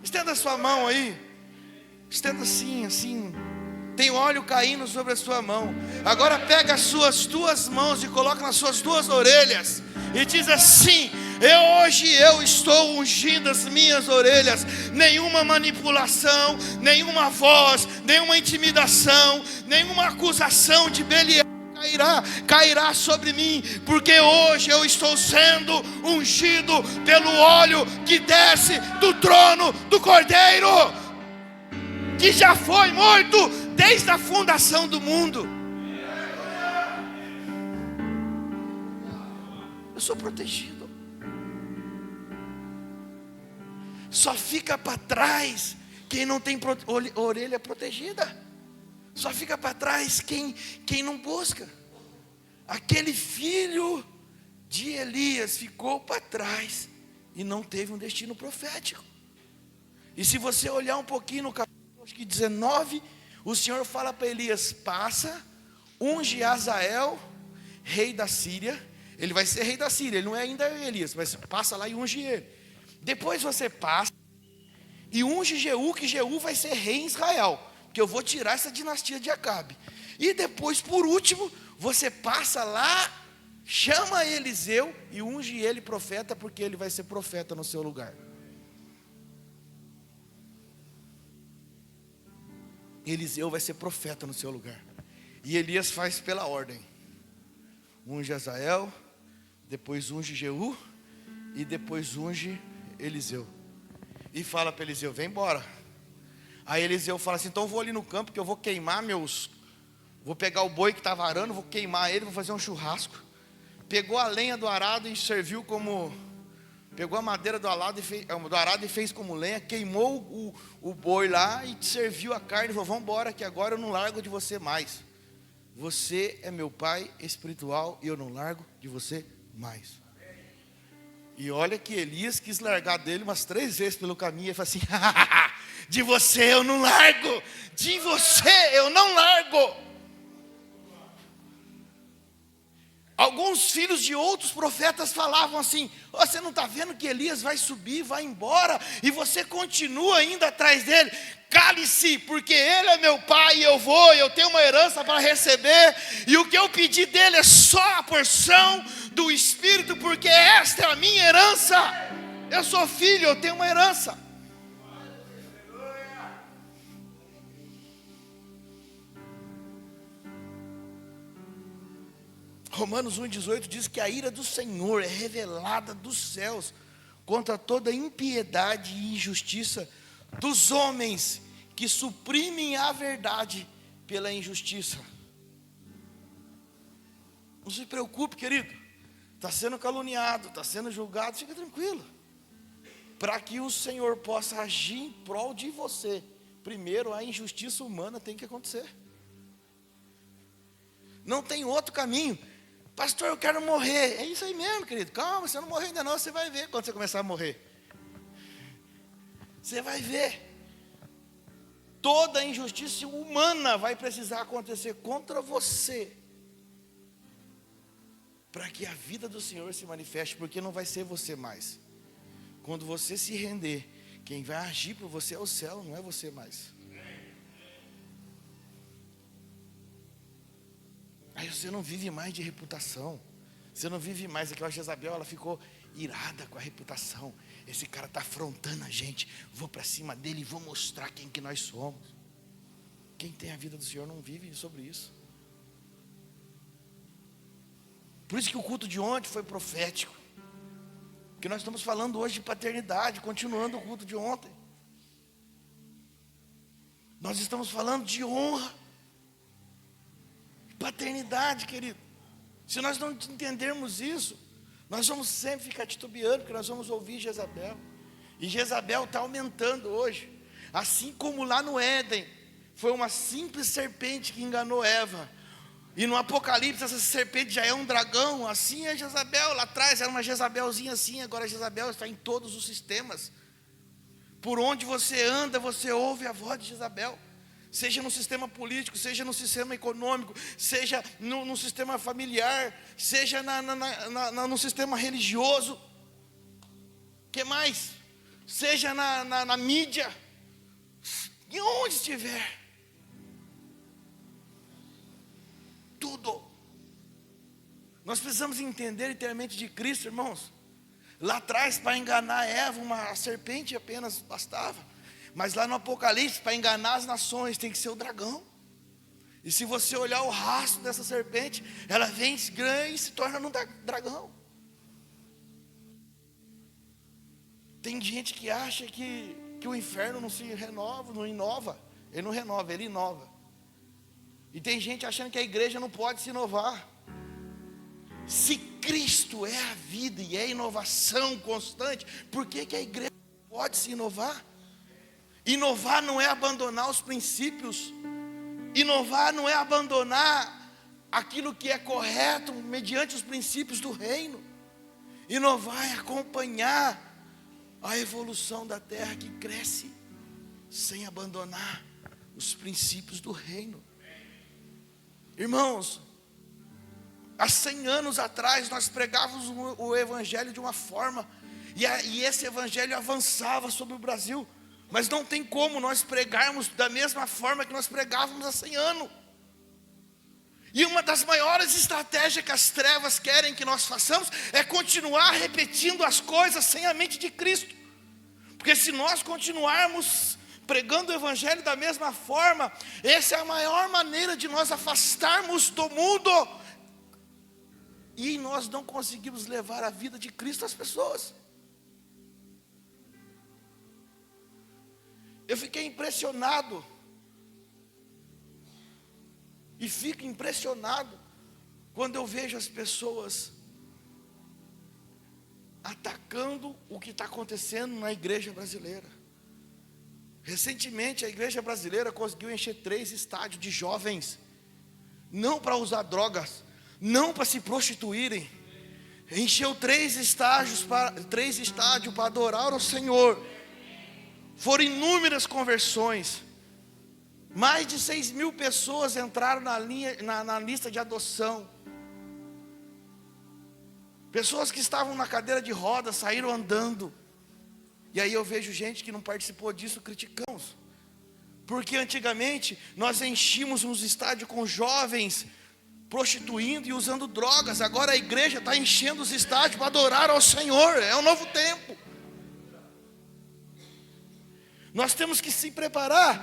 Estenda a sua mão aí. Estenda assim. tem óleo caindo sobre a sua mão. Agora pega as suas duas mãos e coloca nas suas duas orelhas e diz assim: hoje eu estou ungindo as minhas orelhas. Nenhuma manipulação, nenhuma voz, nenhuma intimidação, nenhuma acusação de Belial cairá sobre mim, porque hoje eu estou sendo ungido pelo óleo que desce do trono do Cordeiro, que já foi morto desde a fundação do mundo. Eu sou protegido. Só fica para trás quem não tem orelha protegida. Só fica para trás quem não busca. Aquele filho de Elias ficou para trás e não teve um destino profético. E se você olhar um pouquinho no capítulo 19, o Senhor fala para Elias: passa, unge Azael, rei da Síria. Ele vai ser rei da Síria, ele não é ainda Elias, mas passa lá e unge ele. Depois você passa e unge Jeú, que Jeú vai ser rei em Israel, que eu vou tirar essa dinastia de Acabe. E depois, por último, você passa lá, chama Eliseu e unge ele profeta, porque ele vai ser profeta no seu lugar. Eliseu vai ser profeta no seu lugar. E Elias faz pela ordem: unge Azael, depois unge Jeú e depois unge Eliseu. E fala para Eliseu: vem embora. Aí Eliseu fala assim: então eu vou ali no campo, que eu vou queimar vou pegar o boi que estava arando, vou queimar ele, vou fazer um churrasco. Pegou a lenha do arado e serviu como... Pegou a madeira do arado e fez como lenha, queimou o boi lá e serviu a carne e falou: vamos embora, que agora eu não largo de você mais. Você é meu pai espiritual e eu não largo de você mais. E olha que Elias quis largar dele umas 3 vezes pelo caminho. E falou assim: de você eu não largo, de você eu não largo. Alguns filhos de outros profetas falavam assim: você não está vendo que Elias vai subir, vai embora, e você continua indo atrás dele? Cale-se, porque ele é meu pai e eu tenho uma herança para receber, e o que eu pedi dele é só a porção do Espírito, porque esta é a minha herança. Eu sou filho, eu tenho uma herança. Romanos 1,18 diz que a ira do Senhor é revelada dos céus contra toda impiedade e injustiça dos homens que suprimem a verdade pela injustiça. Não se preocupe, querido. Está sendo caluniado, está sendo julgado, fica tranquilo. Para que o Senhor possa agir em prol de você, primeiro a injustiça humana tem que acontecer. Não tem outro caminho. Pastor, eu quero morrer. É isso aí mesmo, querido. Calma, você não morreu ainda não. Você vai ver quando você começar a morrer. Você vai ver. Toda injustiça humana vai precisar acontecer contra você, para que a vida do Senhor se manifeste, porque não vai ser você mais. Quando você se render, quem vai agir por você é o céu, não é você mais. Aí você não vive mais de reputação. Você não vive mais. Aquela Jezabel, ela ficou irada com a reputação. Esse cara está afrontando a gente. Vou para cima dele e vou mostrar quem que nós somos. Quem tem a vida do Senhor não vive sobre isso. Por isso que o culto de ontem foi profético. Porque nós estamos falando hoje de paternidade, continuando o culto de ontem. Nós estamos falando de honra. Paternidade, querido. Se nós não entendermos isso, nós vamos sempre ficar titubeando, porque nós vamos ouvir Jezabel. E Jezabel está aumentando hoje. Assim como lá no Éden, foi uma simples serpente que enganou Eva. E no Apocalipse essa serpente já é um dragão. Assim é Jezabel. Lá atrás era uma Jezabelzinha assim. Agora Jezabel está em todos os sistemas. Por onde você anda, você ouve a voz de Jezabel. Seja no sistema político, seja no sistema econômico, seja no sistema familiar, seja no sistema religioso. O que mais? Seja na mídia. E onde estiver. tudo. Nós precisamos entender e ter a mente de Cristo, irmãos. Lá atrás, para enganar Eva, uma serpente apenas bastava. Mas lá no Apocalipse, para enganar as nações, tem que ser o dragão. E se você olhar o rastro dessa serpente, ela vem grande e se torna um dragão. Tem gente que acha que o inferno não se renova, não inova. Ele não renova, ele inova. E tem gente achando que a igreja não pode se inovar. Se Cristo é a vida e é a inovação constante, por que a igreja não pode se inovar? Inovar não é abandonar os princípios. Inovar não é abandonar aquilo que é correto mediante os princípios do reino. Inovar é acompanhar a evolução da terra que cresce sem abandonar os princípios do reino. Irmãos, há 100 anos atrás nós pregávamos o evangelho de uma forma, e esse evangelho avançava sobre o Brasil, mas não tem como nós pregarmos da mesma forma que nós pregávamos há 100 anos. E uma das maiores estratégias que as trevas querem que nós façamos é continuar repetindo as coisas sem a mente de Cristo. Porque se nós continuarmos pregando o evangelho da mesma forma, essa é a maior maneira de nós afastarmos do mundo. E nós não conseguimos levar a vida de Cristo às pessoas. Eu fiquei impressionado. E fico impressionado quando eu vejo as pessoas atacando o que está acontecendo na igreja brasileira. Recentemente a igreja brasileira conseguiu encher 3 estádios de jovens, não para usar drogas, não para se prostituírem. Encheu 3 estádios para adorar ao Senhor. Foram inúmeras conversões. Mais de 6.000 pessoas entraram na lista de adoção. Pessoas que estavam na cadeira de rodas saíram andando. E aí eu vejo gente que não participou disso, criticamos. Porque antigamente nós enchíamos uns estádios com jovens prostituindo e usando drogas. Agora a igreja está enchendo os estádios para adorar ao Senhor. É um novo tempo. Nós temos que se preparar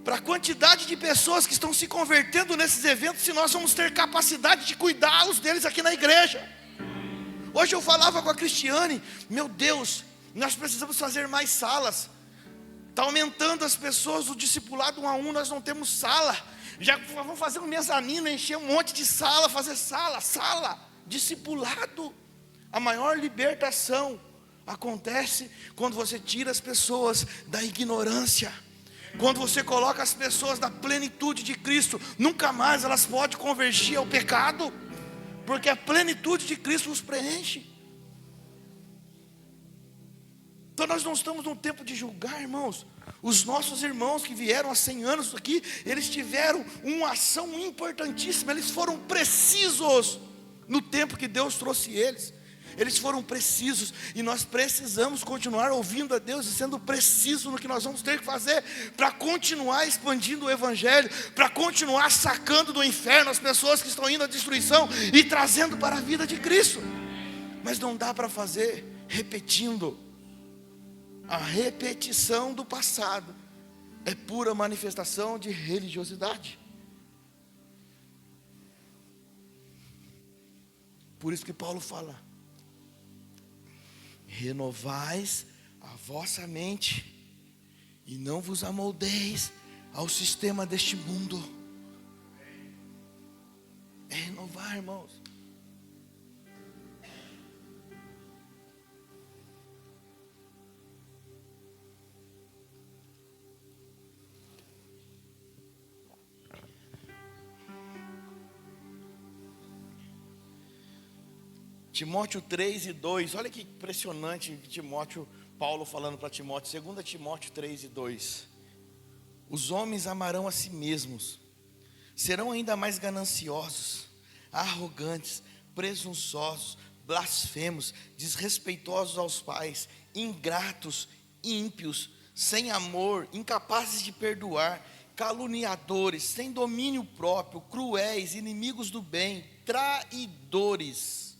para a quantidade de pessoas que estão se convertendo nesses eventos, se nós vamos ter capacidade de cuidá-los deles aqui na igreja. Hoje eu falava com a Cristiane, meu Deus, nós precisamos fazer mais salas. Está aumentando as pessoas, o discipulado 1 a 1, nós não temos sala. Já vamos fazer um mezanino, encher um monte de sala, fazer sala, discipulado. A maior libertação acontece quando você tira as pessoas da ignorância. Quando você coloca as pessoas na plenitude de Cristo, nunca mais elas podem convergir ao pecado, porque a plenitude de Cristo os preenche. Então nós não estamos num tempo de julgar, irmãos. Os nossos irmãos que vieram há 100 anos aqui, eles tiveram uma ação importantíssima. Eles foram precisos no tempo que Deus trouxe eles. Eles foram precisos, e nós precisamos continuar ouvindo a Deus e sendo precisos no que nós vamos ter que fazer para continuar expandindo o evangelho, para continuar sacando do inferno as pessoas que estão indo à destruição e trazendo para a vida de Cristo. Mas não dá para fazer repetindo. A repetição do passado é pura manifestação de religiosidade. Por isso que Paulo fala: renovais a vossa mente e não vos amoldeis ao sistema deste mundo. É renovar, irmãos. Timóteo 3:2, olha que impressionante Paulo falando para Timóteo, 2 Timóteo 3:2. Os homens amarão a si mesmos, serão ainda mais gananciosos, arrogantes, presunçosos, blasfemos, desrespeitosos aos pais, ingratos, ímpios, sem amor, incapazes de perdoar, caluniadores, sem domínio próprio, cruéis, inimigos do bem, traidores,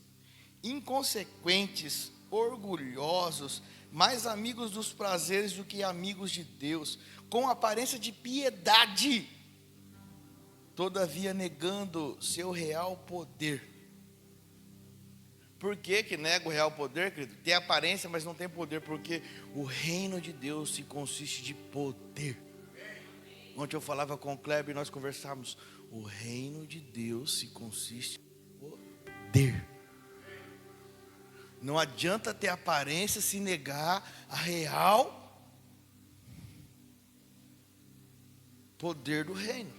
inconsequentes, orgulhosos, mais amigos dos prazeres do que amigos de Deus, com aparência de piedade, todavia negando seu real poder. Por que nega o real poder, querido? Tem aparência, mas não tem poder, porque o reino de Deus se consiste de poder. Ontem eu falava com o Kleber e nós conversávamos. O reino de Deus se consiste de poder. Não adianta ter aparência se negar a real poder do reino.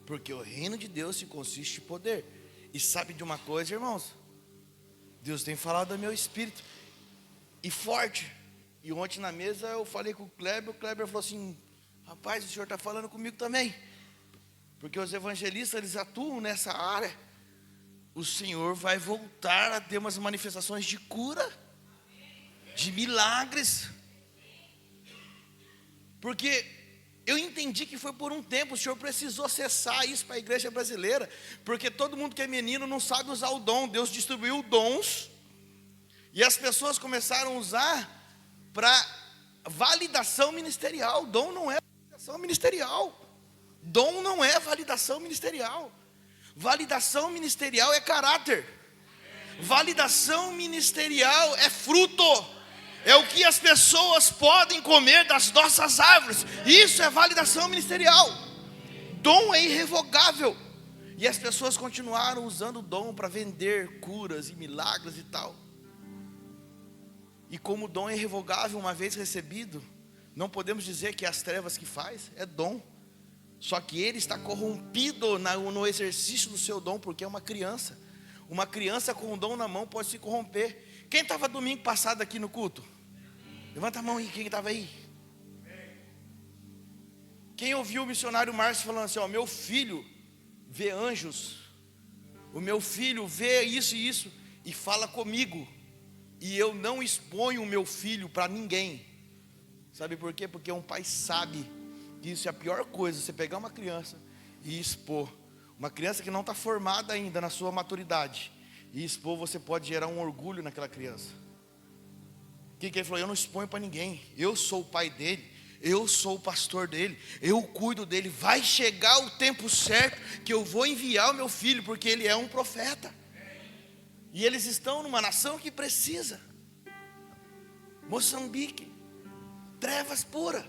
Porque o reino de Deus se consiste de poder. E sabe de uma coisa, irmãos? Deus tem falado ao meu espírito. E forte. E ontem na mesa eu falei com o Kleber falou assim: rapaz, o senhor está falando comigo também. Porque os evangelistas, eles atuam nessa área. O Senhor vai voltar a ter umas manifestações de cura, de milagres. Porque eu entendi que foi por um tempo, o Senhor precisou acessar isso para a igreja brasileira, porque todo mundo que é menino não sabe usar o dom. Deus distribuiu dons, e as pessoas começaram a usar para validação ministerial. Dom não é validação ministerial. Dom não é validação ministerial. Validação ministerial é caráter. Validação ministerial é fruto. É o que as pessoas podem comer das nossas árvores. Isso é validação ministerial. Dom é irrevogável. E as pessoas continuaram usando o dom para vender curas e milagres e tal. E como o dom é irrevogável, uma vez recebido, não podemos dizer que é as trevas que faz, é dom. Só que ele está corrompido no exercício do seu dom, porque é uma criança. Uma criança com o dom na mão pode se corromper. Quem estava domingo passado aqui no culto? Levanta a mão aí, quem estava aí? Quem ouviu o missionário Márcio falando assim: ó, meu filho vê anjos, o meu filho vê isso e isso, e fala comigo, e eu não exponho o meu filho para ninguém. Sabe por quê? Porque um pai sabe que isso é a pior coisa, você pegar uma criança e expor. Uma criança que não está formada ainda na sua maturidade, e expor, você pode gerar um orgulho naquela criança. O que ele falou? Eu não exponho para ninguém, eu sou o pai dele, eu sou o pastor dele, eu cuido dele. Vai chegar o tempo certo que eu vou enviar o meu filho, porque ele é um profeta. E eles estão numa nação que precisa. Moçambique, trevas puras.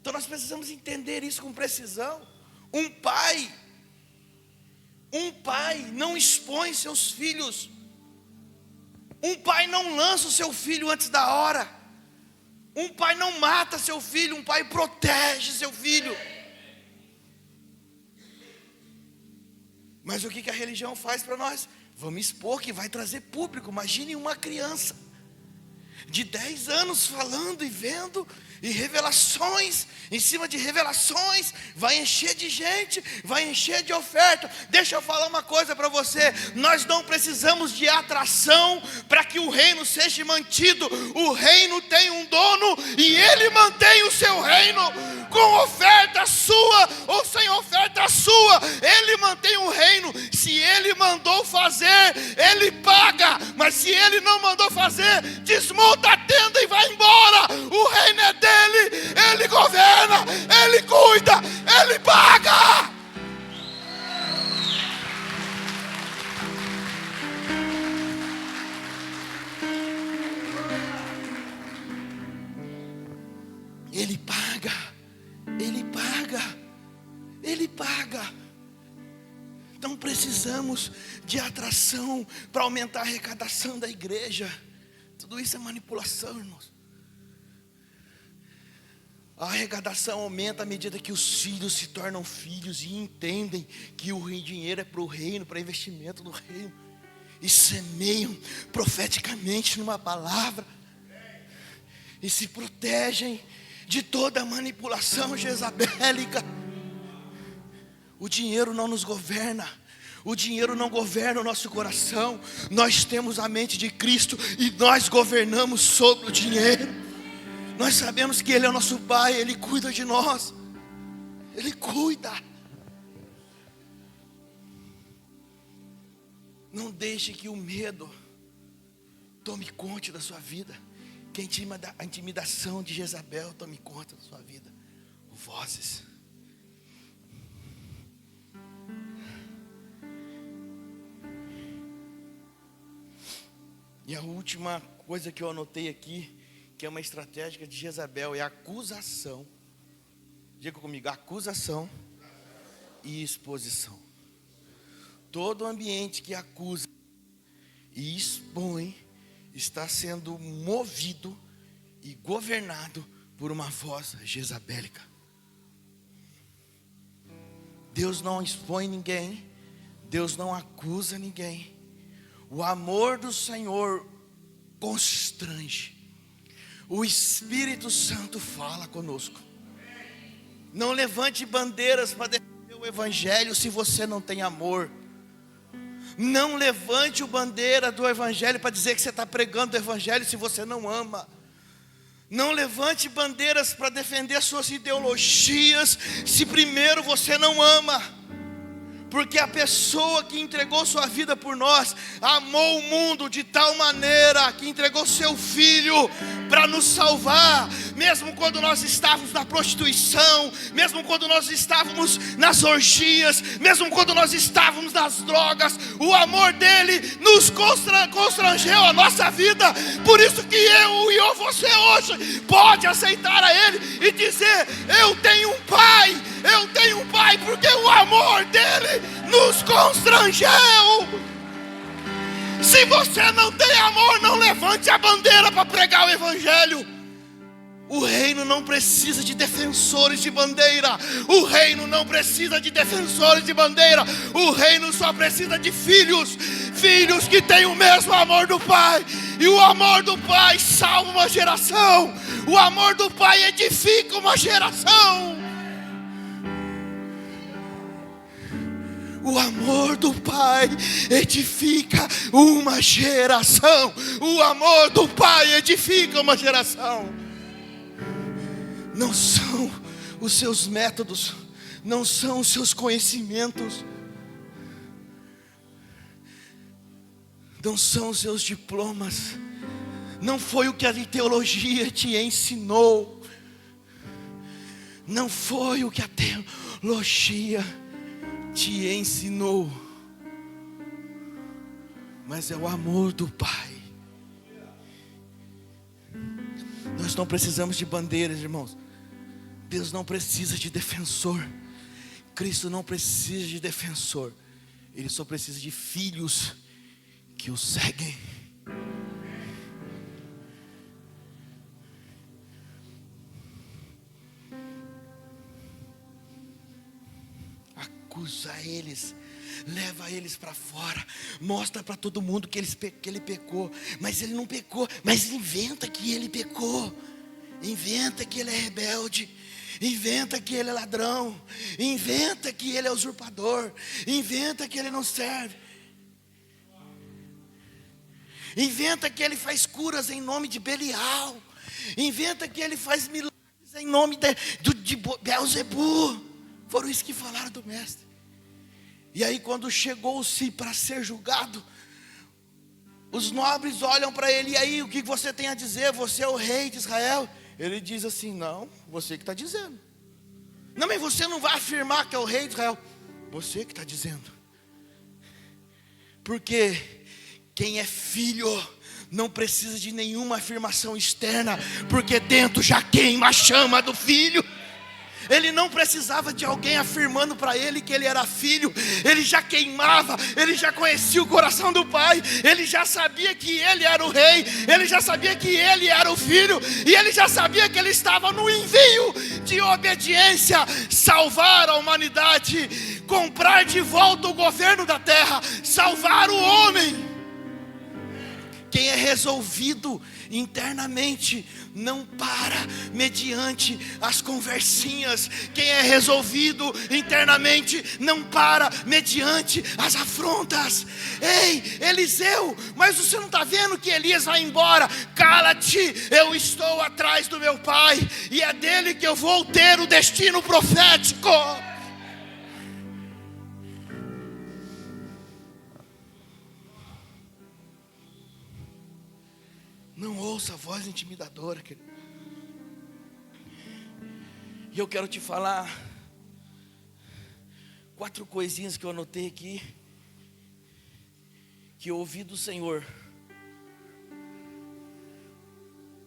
Então nós precisamos entender isso com precisão. Um pai não expõe seus filhos. Um pai não lança o seu filho antes da hora. Um pai não mata seu filho, um pai protege seu filho. Mas o que a religião faz para nós? Vamos expor, que vai trazer público. Imagine uma criança de 10 anos falando e vendo, e revelações em cima de revelações, vai encher de gente, vai encher de oferta. Deixa eu falar uma coisa para você: nós não precisamos de atração para que o reino seja mantido. O reino tem um dono e ele mantém o seu reino. Com oferta sua ou sem oferta sua, ele mantém o reino. Se ele mandou fazer, ele paga. Mas se ele não mandou fazer, desmonta a tenda e vai embora. O reino é dele, ele governa, ele cuida, ele paga. Ele paga, ele paga, ele paga. Não precisamos de atração para aumentar a arrecadação da igreja. Tudo isso é manipulação, irmãos. A arrecadação aumenta à medida que os filhos se tornam filhos e entendem que o dinheiro é para o reino, para investimento no reino, e semeiam profeticamente numa palavra, e se protegem de toda manipulação jezabélica. O dinheiro não nos governa. O dinheiro não governa o nosso coração. Nós temos a mente de Cristo e nós governamos sobre o dinheiro. Nós sabemos que Ele é o nosso Pai, Ele cuida de nós. Ele cuida. Não deixe que o medo tome conta da sua vida. Que a intimidação de Jezabel tome conta da sua vida. Vozes. E a última coisa que eu anotei aqui, que é uma estratégia de Jezabel, é a acusação. Diga comigo, acusação e exposição. Todo ambiente que acusa e expõe está sendo movido e governado por uma voz jezabélica. Deus não expõe ninguém, Deus não acusa ninguém. O amor do Senhor constrange. O Espírito Santo fala conosco. Não levante bandeiras para defender o Evangelho se você não tem amor. Não levante a bandeira do Evangelho para dizer que você está pregando o Evangelho se você não ama. Não levante bandeiras para defender suas ideologias se primeiro você não ama. Porque a pessoa que entregou sua vida por nós amou o mundo de tal maneira que entregou seu filho para nos salvar. Mesmo quando nós estávamos na prostituição, mesmo quando nós estávamos nas orgias, mesmo quando nós estávamos nas drogas, o amor dele nos constrangeu a nossa vida. Por isso que eu e você hoje pode aceitar a ele e dizer: eu tenho um pai, porque o amor dele nos constrangeu. Se você não tem amor, não levante a bandeira para pregar o Evangelho. O reino não precisa de defensores de bandeira. O reino não precisa de defensores de bandeira. O reino só precisa de filhos. Filhos que têm o mesmo amor do Pai. E o amor do Pai salva uma geração. O amor do Pai edifica uma geração. O amor do Pai edifica uma geração. O amor do Pai edifica uma geração. Não são os seus métodos, não são os seus conhecimentos, não são os seus diplomas, não foi o que a teologia te ensinou, não foi o que a teologia te ensinou, mas é o amor do Pai. Nós não precisamos de bandeiras, irmãos. Deus não precisa de defensor. Cristo não precisa de defensor. Ele só precisa de filhos que o seguem. Acusa eles, leva eles para fora, mostra para todo mundo que ele pecou, mas ele não pecou, mas inventa que ele pecou, inventa que ele é rebelde, inventa que ele é ladrão, inventa que ele é usurpador, inventa que ele não serve, inventa que ele faz curas em nome de Belial, inventa que ele faz milagres em nome de Beelzebu. Foram isso que falaram do mestre. E aí quando chegou-se para ser julgado, os nobres olham para ele: e aí, o que você tem a dizer? Você é o rei de Israel? Ele diz assim: não, você que está dizendo. Não, mas você não vai afirmar que é o rei de Israel. Você que está dizendo. Porque quem é filho não precisa de nenhuma afirmação externa, porque dentro já queima a chama do filho. Ele não precisava de alguém afirmando para ele que ele era filho. Ele já queimava, ele já conhecia o coração do Pai. Ele já sabia que ele era o rei. Ele já sabia que ele era o filho. E ele já sabia que ele estava no envio de obediência. Salvar a humanidade, comprar de volta o governo da terra, salvar o homem. Quem é resolvido internamente não para mediante as conversinhas. Quem é resolvido internamente não para mediante as afrontas. Ei, Eliseu, mas você não está vendo que Elias vai embora? Cala-te, eu estou atrás do meu pai, e é dele que eu vou ter o destino profético. Não ouça a voz intimidadora, querido. E eu quero te falar 4 coisinhas que eu anotei aqui, que eu ouvi do Senhor.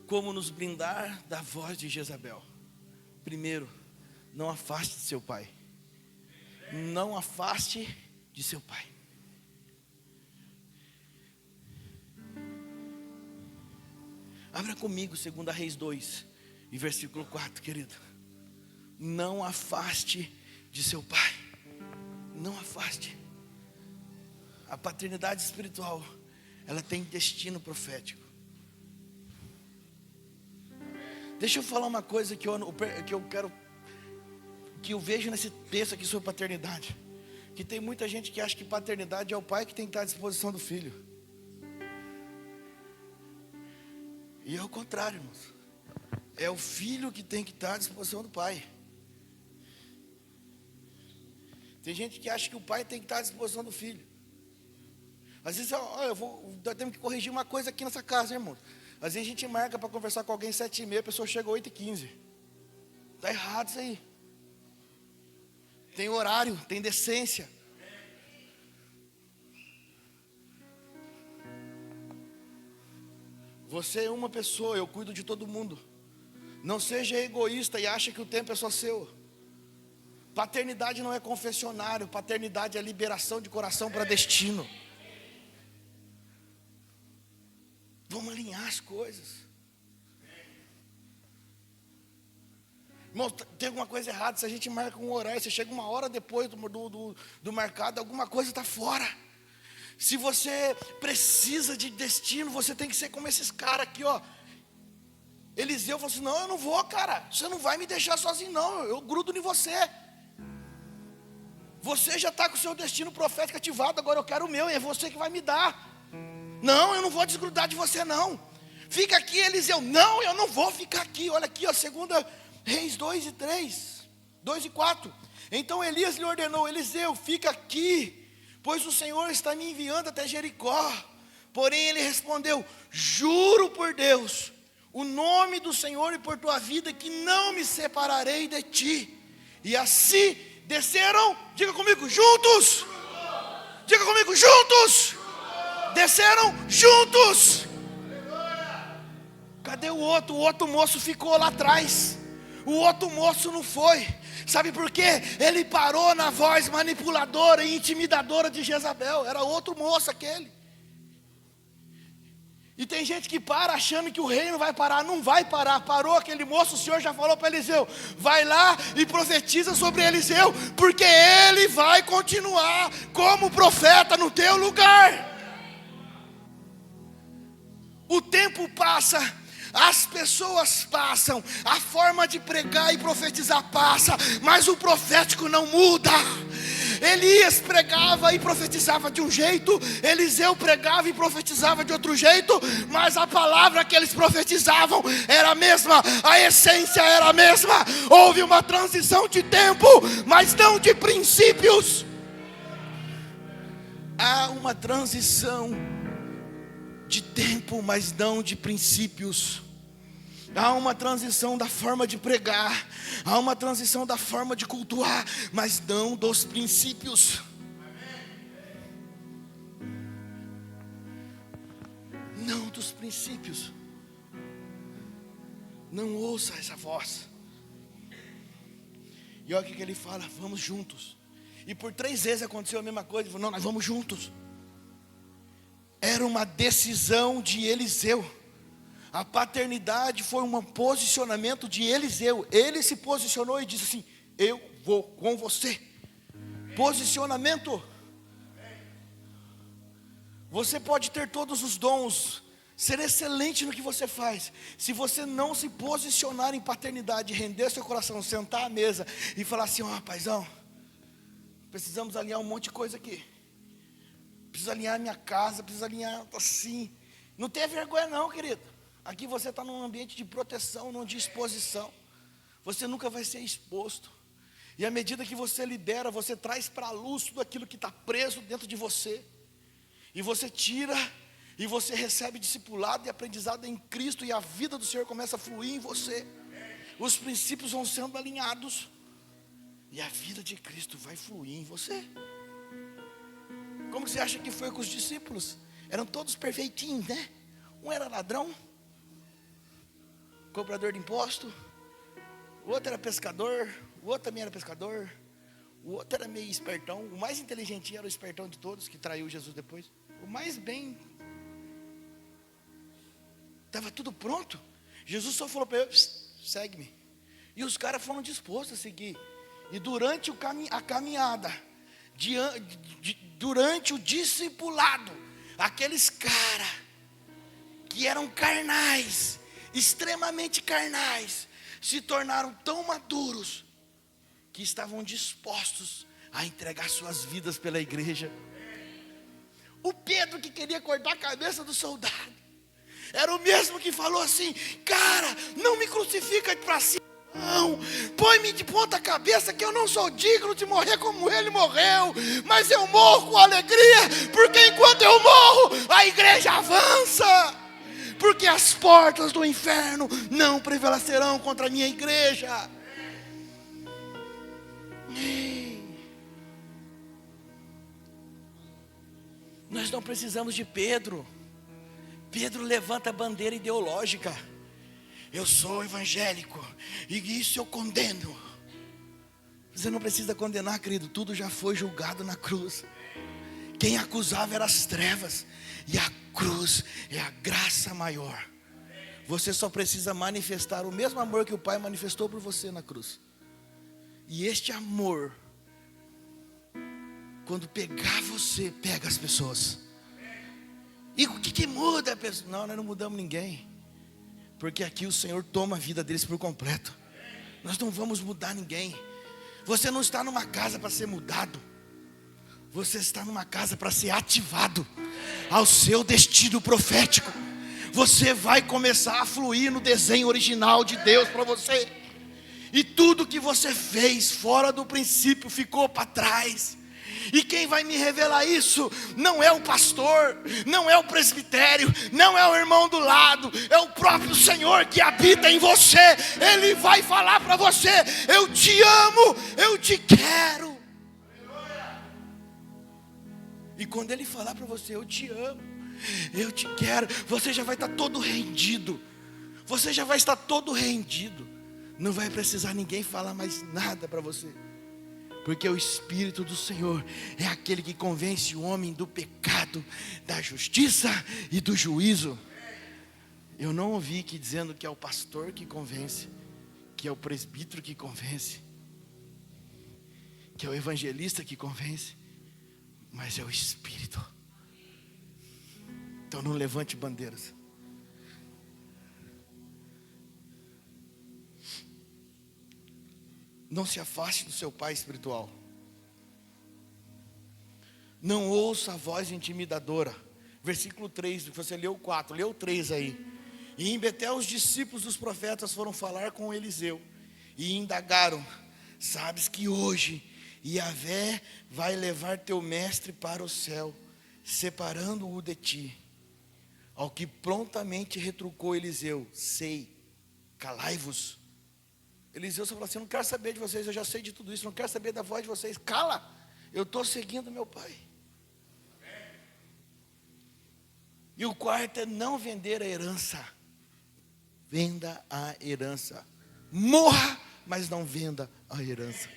Como nos blindar da voz de Jezabel. Primeiro, não afaste de seu pai. Não afaste de seu pai. Abra comigo 2 Reis 2, e versículo 4, querido. Não afaste de seu pai. Não afaste. A paternidade espiritual, ela tem destino profético. Deixa eu falar uma coisa que eu vejo nesse texto aqui sobre paternidade. Que tem muita gente que acha que paternidade é o pai que tem que estar à disposição do filho. E é o contrário, irmãos. É o filho que tem que estar à disposição do pai. Tem gente que acha que o pai tem que estar à disposição do filho. Às vezes, nós temos que corrigir uma coisa aqui nessa casa, irmãos. Às vezes a gente marca para conversar com alguém 7h30, a pessoa chega 8h15. Está errado isso aí. Tem horário, tem decência. Você é uma pessoa, eu cuido de todo mundo. Não seja egoísta e acha que o tempo é só seu. Paternidade não é confessionário, paternidade é liberação de coração para destino. Vamos alinhar as coisas. Irmão, tem alguma coisa errada. Se a gente marca um horário, você chega 1 hora depois do marcado, alguma coisa está fora. Se você precisa de destino, você tem que ser como esses caras aqui, ó. Eliseu falou assim: não, eu não vou, cara. Você não vai me deixar sozinho, não. Eu grudo em você. Você já está com o seu destino profético ativado. Agora eu quero o meu, e é você que vai me dar. Não, eu não vou desgrudar de você, não. Fica aqui, Eliseu. Não, eu não vou ficar aqui. Olha aqui, ó, 2 Reis 2 e 4. Então Elias lhe ordenou: Eliseu, fica aqui, pois o Senhor está me enviando até Jericó. Porém ele respondeu: juro por Deus, o nome do Senhor e por tua vida, que não me separarei de ti. E assim desceram, diga comigo, juntos. Diga comigo, juntos. Desceram juntos. Cadê o outro? O outro moço ficou lá atrás. O outro moço não foi. Sabe por quê? Ele parou na voz manipuladora e intimidadora de Jezabel. Era outro moço aquele. E tem gente que para achando que o reino vai parar. Não vai parar. Parou aquele moço, o Senhor já falou para Eliseu: vai lá e profetiza sobre Eliseu, porque ele vai continuar como profeta no teu lugar. O tempo passa, as pessoas passam, a forma de pregar e profetizar passa, mas o profético não muda. Elias pregava e profetizava de um jeito, Eliseu pregava e profetizava de outro jeito, mas a palavra que eles profetizavam era a mesma, a essência era a mesma. Houve uma transição de tempo, mas não de princípios. Há uma transição de tempo, mas não de princípios. Há uma transição da forma de pregar, há uma transição da forma de cultuar, mas não dos princípios. Não dos princípios. Não ouça essa voz. E olha o que ele fala: vamos juntos. E por 3 vezes aconteceu a mesma coisa. Ele falou: não, nós vamos juntos. Era uma decisão de Eliseu. A paternidade foi um posicionamento de Eliseu. Ele se posicionou e disse assim: eu vou com você. Posicionamento. Você pode ter todos os dons, ser excelente no que você faz. Se você não se posicionar em paternidade, render seu coração, sentar à mesa e falar assim: ó, paizão, precisamos alinhar um monte de coisa aqui. Preciso alinhar a minha casa, preciso alinhar assim. Não tenha vergonha não, querido. Aqui você está num ambiente de proteção, não de exposição. Você nunca vai ser exposto. E à medida que você libera, você traz para a luz tudo aquilo que está preso dentro de você. E você tira, e você recebe discipulado e aprendizado em Cristo, e a vida do Senhor começa a fluir em você. Os princípios vão sendo alinhados, e a vida de Cristo vai fluir em você. Como você acha que foi com os discípulos? Eram todos perfeitinhos, né? Um era ladrão, cobrador de imposto, o outro era pescador, o outro também era pescador, o outro era meio espertão. O mais inteligentinho era o espertão de todos, que traiu Jesus depois. O mais bem, estava tudo pronto. Jesus só falou para ele: segue-me. E os caras foram dispostos a seguir. E durante a caminhada, durante o discipulado, aqueles caras que eram carnais, extremamente carnais, se tornaram tão maduros que estavam dispostos a entregar suas vidas pela igreja. O Pedro, que queria cortar a cabeça do soldado, era o mesmo que falou assim: cara, não me crucifica para cima, não, põe-me de ponta cabeça, que eu não sou digno de morrer como ele morreu, mas eu morro com alegria, porque enquanto eu morro, a igreja avança. Porque as portas do inferno não prevalecerão contra a minha igreja. Nós não precisamos de Pedro. Pedro levanta a bandeira ideológica: eu sou evangélico e isso eu condeno. Você não precisa condenar, querido, tudo já foi julgado na cruz. Quem acusava eram as trevas, e a cruz é a graça maior. Você só precisa manifestar o mesmo amor que o Pai manifestou por você na cruz. E este amor, quando pegar você, pega as pessoas. E o que muda a pessoa? Não, nós não mudamos ninguém, porque aqui o Senhor toma a vida deles por completo. Nós não vamos mudar ninguém. Você não está numa casa para ser mudado. Você está numa casa para ser ativado ao seu destino profético. Você vai começar a fluir no desenho original de Deus para você. E tudo que você fez fora do princípio ficou para trás. E quem vai me revelar isso não é o pastor, não é o presbitério, não é o irmão do lado, é o próprio Senhor que habita em você. Ele vai falar para você: eu te amo, eu te quero. E quando Ele falar para você: eu te amo, eu te quero, você já vai estar todo rendido. Você já vai estar todo rendido. Não vai precisar ninguém falar mais nada para você. Porque o Espírito do Senhor é aquele que convence o homem do pecado, da justiça e do juízo. Eu não ouvi aqui dizendo que é o pastor que convence, que é o presbítero que convence, que é o evangelista que convence, mas é o Espírito. Então não levante bandeiras. Não se afaste do seu pai espiritual. Não ouça a voz intimidadora. Versículo 3, você leu 4, leu 3 aí. E em Betel os discípulos dos profetas foram falar com Eliseu e indagaram: sabes que hoje Yahvé vai levar teu mestre para o céu, separando-o de ti. Ao que prontamente retrucou Eliseu: sei, calai-vos. Eliseu só falou assim: não quero saber de vocês, eu já sei de tudo isso, não quero saber da voz de vocês. Cala, eu estou seguindo meu pai. E o quarto é não vender a herança. Venda a herança. Morra, mas não venda a herança.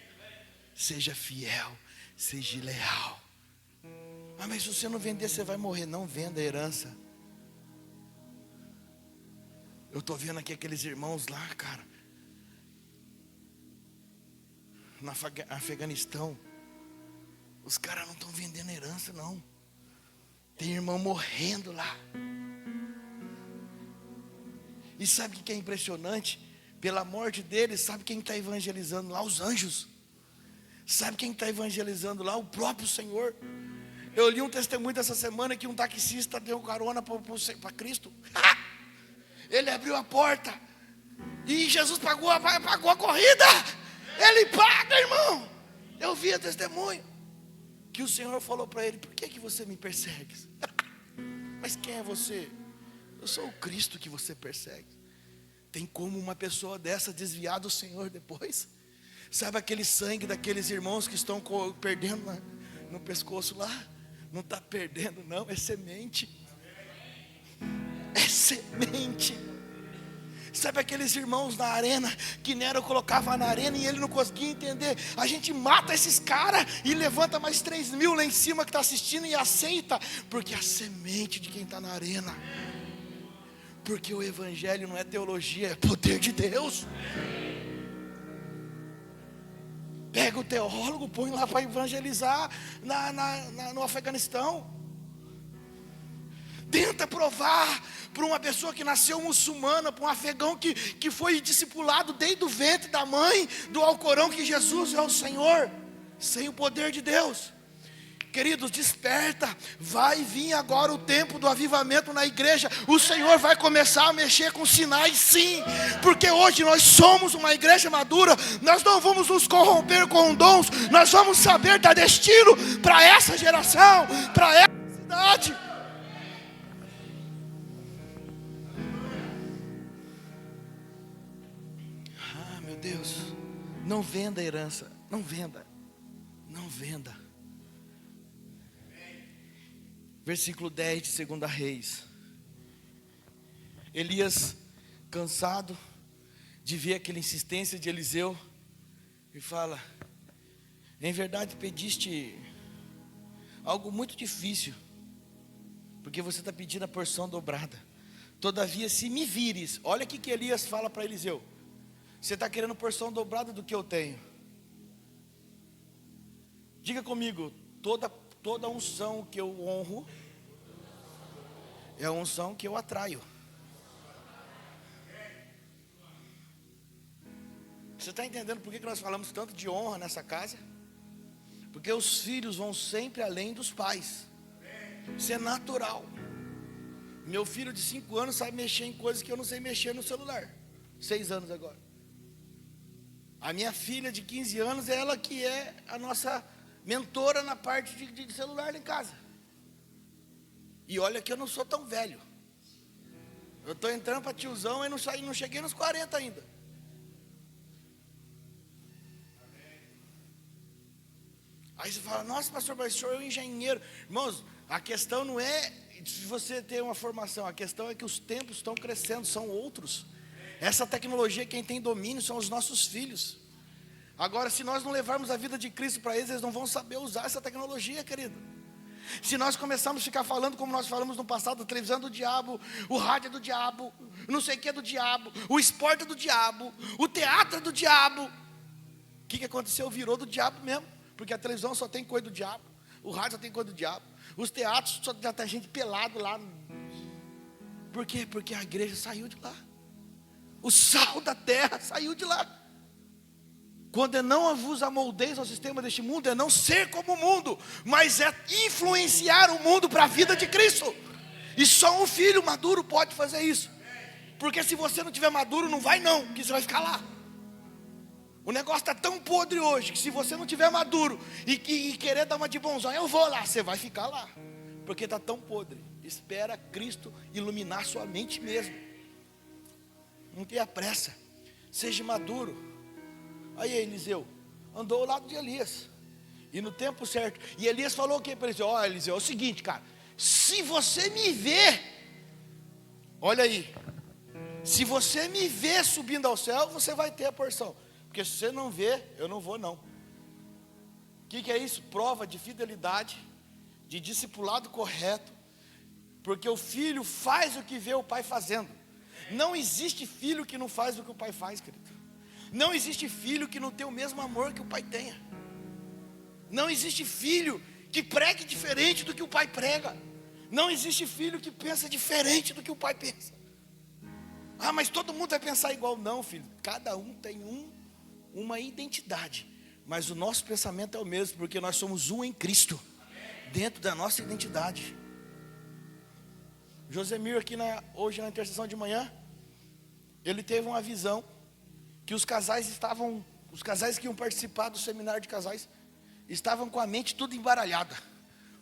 Seja fiel, seja leal. Ah, mas se você não vender, você vai morrer. Não venda a herança. Eu estou vendo aqui aqueles irmãos lá, cara, no Afeganistão. Os caras não estão vendendo herança, não. Tem irmão morrendo lá. E sabe o que é impressionante? Pela morte deles, sabe quem está evangelizando lá? Os anjos. Sabe quem está evangelizando lá? O próprio Senhor. Eu li um testemunho dessa semana que um taxista deu carona para Cristo. Ele abriu a porta e Jesus pagou a corrida. Ele paga, irmão. Eu vi a testemunho que o Senhor falou para ele: por que você me persegue? Mas quem é você? Eu sou o Cristo que você persegue. Tem como uma pessoa dessa desviar do Senhor depois? Sabe aquele sangue daqueles irmãos que estão perdendo no pescoço lá? Não está perdendo não, é semente. É semente. Sabe aqueles irmãos na arena, que Nero colocava na arena e ele não conseguia entender. A gente mata esses caras e levanta mais 3.000 lá em cima que está assistindo e aceita. Porque a semente de quem está na arena. Porque o evangelho não é teologia, é poder de Deus. Pega o teólogo, põe lá para evangelizar no Afeganistão. Tenta provar para uma pessoa que nasceu muçulmana, para um afegão que foi discipulado desde o ventre da mãe, do Alcorão, que Jesus é o Senhor, sem o poder de Deus. Queridos, desperta, vai vir agora o tempo do avivamento na igreja. O Senhor vai começar a mexer com sinais, sim, porque hoje nós somos uma igreja madura. Nós não vamos nos corromper com dons, nós vamos saber dar destino para essa geração, para essa cidade. Ah, meu Deus, não venda a herança, não venda, não venda. Versículo 10 de 2 Reis. Elias, cansado de ver aquela insistência de Eliseu, e fala: em verdade pediste algo muito difícil, porque você está pedindo a porção dobrada. Todavia, se me vires, olha o que Elias fala para Eliseu: você está querendo porção dobrada do que eu tenho. Diga comigo: toda unção que eu honro é a unção que eu atraio. Você está entendendo por que nós falamos tanto de honra nessa casa? Porque os filhos vão sempre além dos pais. Isso é natural. Meu filho de 5 anos sabe mexer em coisas que eu não sei mexer no celular. 6 anos agora. A minha filha de 15 anos é ela que é a nossa mentora na parte de celular lá em casa. E olha que eu não sou tão velho. Eu estou entrando para tiozão e não cheguei nos 40 ainda. Aí você fala: nossa, pastor, mas o senhor é um engenheiro. Irmãos, a questão não é se você ter uma formação. A questão é que os tempos estão crescendo, são outros. Essa tecnologia, quem tem domínio são os nossos filhos. Agora, se nós não levarmos a vida de Cristo para eles não vão saber usar essa tecnologia, querido. Se nós começarmos a ficar falando como nós falamos no passado: a televisão é do diabo, o rádio é do diabo, não sei o que é do diabo, o esporte é do diabo, o teatro é do diabo. O que aconteceu? Virou do diabo mesmo. Porque a televisão só tem coisa do diabo, o rádio só tem coisa do diabo, os teatros só já tem gente pelado lá. Por quê? Porque a igreja saiu de lá. O sal da terra saiu de lá. Quando é não vos amoldeis ao sistema deste mundo, é não ser como o mundo, mas é influenciar o mundo para a vida de Cristo. E só um filho maduro pode fazer isso. Porque se você não tiver maduro, não vai não, porque você vai ficar lá. O negócio está tão podre hoje, que se você não tiver maduro e querer dar uma de bonzão, eu vou lá, você vai ficar lá. Porque está tão podre. Espera Cristo iluminar sua mente mesmo. Não tenha pressa, seja maduro. Aí Eliseu andou ao lado de Elias, e no tempo certo. E Elias falou o que para Eliseu? Ó, Eliseu, é o seguinte, cara: se você me ver, olha aí, se você me ver subindo ao céu, você vai ter a porção. Porque se você não vê, eu não vou não. O que é isso? Prova de fidelidade, de discipulado correto. Porque o filho faz o que vê o pai fazendo. Não existe filho que não faz o que o pai faz, querido. Não existe filho que não tem o mesmo amor que o pai tenha. Não existe filho que pregue diferente do que o pai prega. Não existe filho que pensa diferente do que o pai pensa. Ah, mas todo mundo vai pensar igual. Não, filho, cada um tem uma identidade, mas o nosso pensamento é o mesmo, porque nós somos um em Cristo, dentro da nossa identidade. Josemir aqui hoje na intercessão de manhã, ele teve uma visão, que os casais que iam participar do seminário de casais, estavam com a mente tudo embaralhada,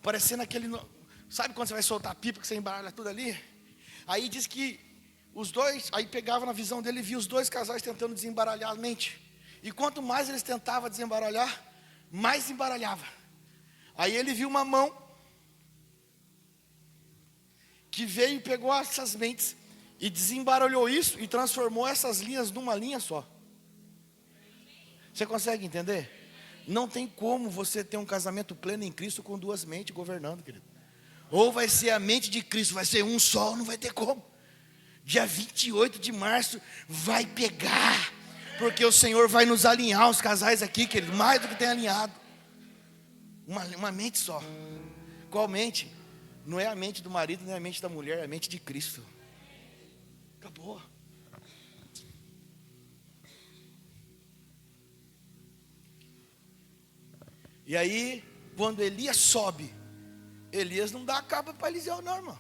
parecendo sabe quando você vai soltar a pipa, que você embaralha tudo ali? Aí diz que aí pegava na visão dele e via os dois casais tentando desembaralhar a mente, e quanto mais eles tentavam desembaralhar, mais embaralhava. Aí ele viu uma mão, que veio e pegou essas mentes, e desembaralhou isso, e transformou essas linhas numa linha só. Você consegue entender? Não tem como você ter um casamento pleno em Cristo com duas mentes governando, querido. Ou vai ser a mente de Cristo, vai ser um só, não vai ter como. Dia 28 de março vai pegar, porque o Senhor vai nos alinhar, os casais aqui, querido, mais do que tem alinhado. Uma mente só. Qual mente? Não é a mente do marido, nem a mente da mulher, é a mente de Cristo. Acabou. E aí, quando Elias sobe, Elias não dá a capa para Eliseu, não, irmão.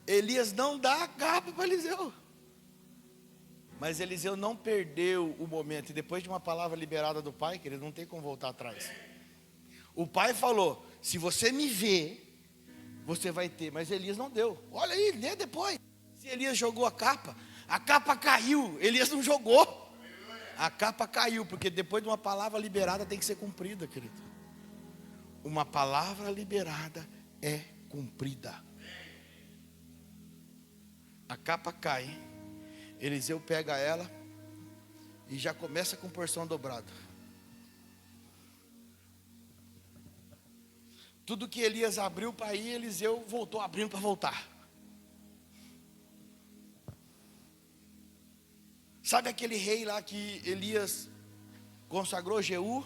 Elias não dá a capa para Eliseu. Mas Eliseu não perdeu o momento. E depois de uma palavra liberada do pai, que ele não tem como voltar atrás. O pai falou: se você me ver, você vai ter. Mas Elias não deu. Olha aí, lê depois. Se Elias jogou a capa caiu. Elias não jogou. A capa caiu, porque depois de uma palavra liberada tem que ser cumprida, querido. Uma palavra liberada é cumprida. A capa cai, Eliseu pega ela e já começa com porção dobrada. Tudo que Elias abriu para ir, Eliseu voltou abrindo para voltar. Sabe aquele rei lá que Elias consagrou, Jeú?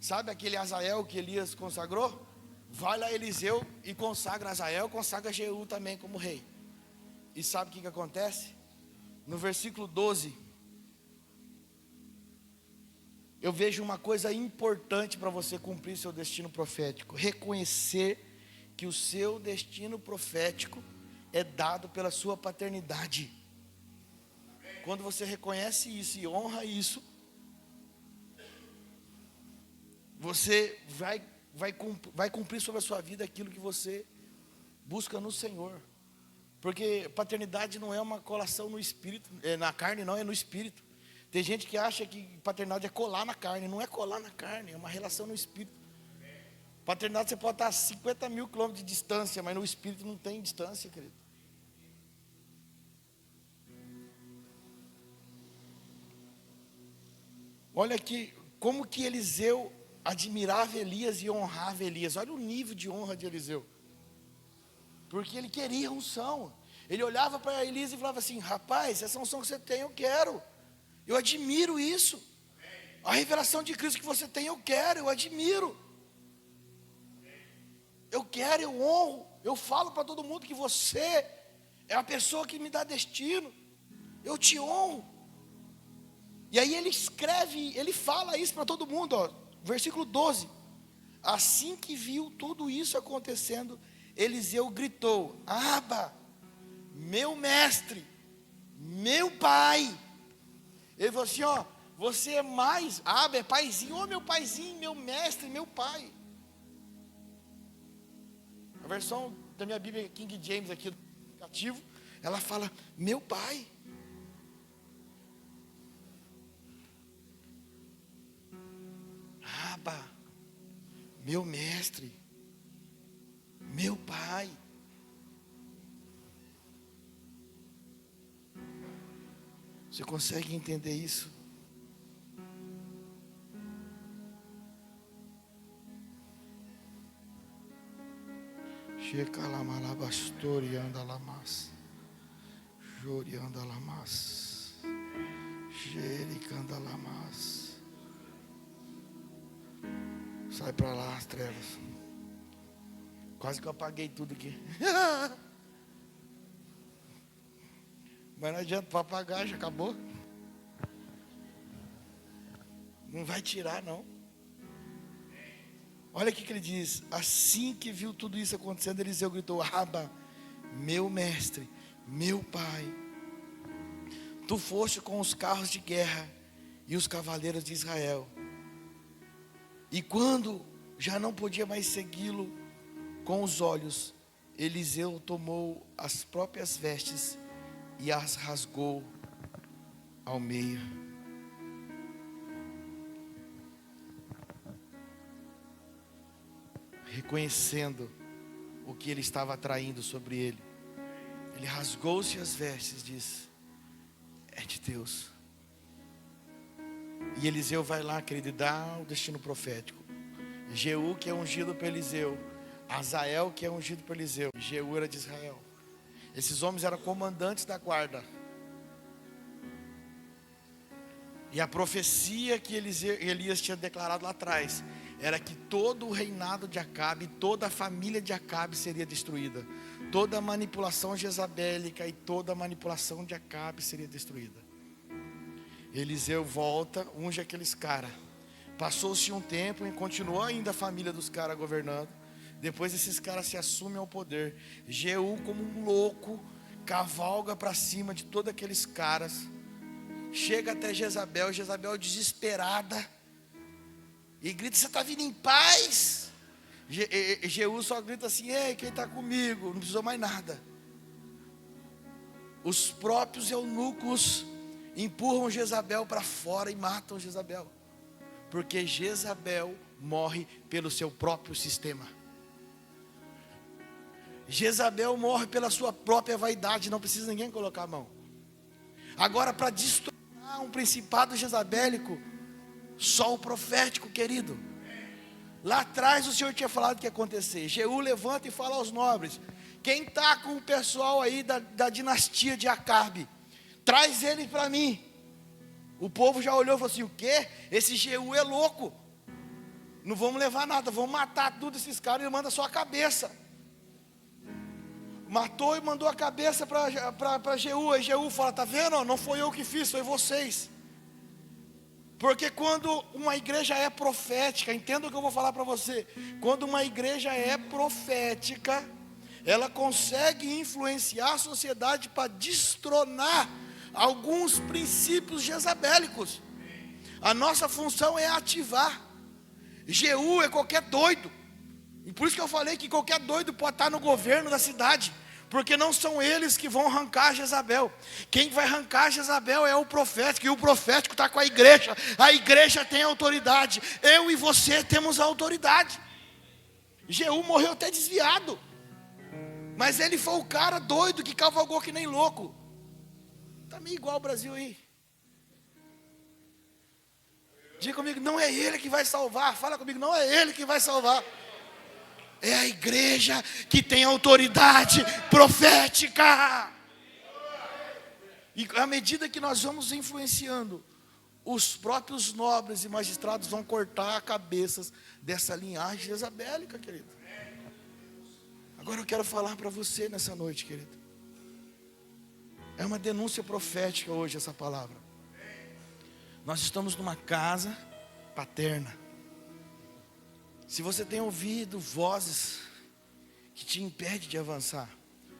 Sabe aquele Azael que Elias consagrou? Vai lá Eliseu e consagra Azael, consagra Jeú também como rei. E sabe o que acontece? No versículo 12, eu vejo uma coisa importante para você cumprir seu destino profético. Reconhecer que o seu destino profético é dado pela sua paternidade. Quando você reconhece isso e honra isso, você vai cumprir sobre a sua vida aquilo que você busca no Senhor. Porque paternidade não é uma colação no espírito, na carne não, é no espírito. Tem gente que acha que paternidade é colar na carne. Não é colar na carne, é uma relação no espírito. Paternidade você pode estar a 50 mil quilômetros de distância, mas no espírito não tem distância, querido. Olha aqui, como que Eliseu admirava Elias e honrava Elias. Olha o nível de honra de Eliseu. Porque ele queria unção. Ele olhava para Elias e falava assim: rapaz, essa unção que você tem, eu quero. Eu admiro isso. A revelação de Cristo que você tem, eu quero, eu admiro. Eu quero, eu honro. Eu falo para todo mundo que você é a pessoa que me dá destino. Eu te honro. E aí ele escreve, ele fala isso para todo mundo, ó, versículo 12. Assim que viu tudo isso acontecendo, Eliseu gritou: Abba, meu mestre, meu pai. Ele falou assim: ó, você é mais, Abba é paizinho, ô meu paizinho, meu mestre, meu pai. A versão da minha Bíblia King James aqui, cativo, ela fala: meu pai. Abba, meu mestre, meu pai. Você consegue entender isso? Checalamalabastori anda lamas, jori anda lamas, jericanda lamas. Sai para lá as trevas. Quase que eu apaguei tudo aqui. Mas não adianta pagar, já acabou. Não vai tirar, não. Olha o que ele diz. Assim que viu tudo isso acontecendo, Eliseu gritou: Abba, meu mestre, meu pai, tu foste com os carros de guerra e os cavaleiros de Israel. E quando já não podia mais segui-lo com os olhos, Eliseu tomou as próprias vestes e as rasgou ao meio. Reconhecendo o que ele estava atraindo sobre ele, ele rasgou-se as vestes e disse: é de Deus. E Eliseu vai lá, querido, e dá o destino profético. Jeú, que é ungido por Eliseu, Azael, que é ungido por Eliseu, Jeú era de Israel. Esses homens eram comandantes da guarda. E a profecia que Elias tinha declarado lá atrás era que todo o reinado de Acabe, toda a família de Acabe seria destruída. Toda a manipulação jezabélica e toda a manipulação de Acabe seria destruída. Eliseu volta, unge aqueles caras. Passou-se um tempo e continuou ainda a família dos caras governando. Depois esses caras se assumem ao poder. Jeú, como um louco, cavalga para cima de todos aqueles caras. Chega até Jezabel, Jezabel desesperada, e grita: você está vindo em paz? Jeú só grita assim: ei, quem está comigo? Não precisou mais nada. Os próprios eunucos empurram Jezabel para fora e matam Jezabel, porque Jezabel morre pelo seu próprio sistema. Jezabel morre pela sua própria vaidade, não precisa ninguém colocar a mão. Agora, para destronar um principado jezabélico, só o profético, querido. Lá atrás o Senhor tinha falado que ia acontecer. Jeú levanta e fala aos nobres: quem está com o pessoal aí da dinastia de Acabe, traz ele para mim. O povo já olhou e falou assim: o quê? Esse Jeú é louco. Não vamos levar nada, vamos matar todos esses caras e manda só a cabeça. Matou e mandou a cabeça para Jeú. E Jeú fala: está vendo? Não foi eu que fiz, foi vocês. Porque quando uma igreja é profética, entenda o que eu vou falar para você. Quando uma igreja é profética, ela consegue influenciar a sociedade para destronar alguns princípios jezabélicos. A nossa função é ativar. Jeú é qualquer doido. E por isso que eu falei que qualquer doido pode estar no governo da cidade, porque não são eles que vão arrancar Jezabel. Quem vai arrancar Jezabel é o profético, e o profético está com a igreja tem autoridade, eu e você temos a autoridade. Jeú morreu até desviado, mas ele foi o cara doido que cavalgou que nem louco. Está meio igual ao Brasil aí. Diga comigo: não é ele que vai salvar. Fala comigo: não é ele que vai salvar. É a igreja que tem autoridade profética. E à medida que nós vamos influenciando, os próprios nobres e magistrados vão cortar cabeças dessa linhagem jezabélica, querido. Agora eu quero falar para você nessa noite, querido. É uma denúncia profética hoje essa palavra. Nós estamos numa casa paterna. Se você tem ouvido vozes que te impedem de avançar,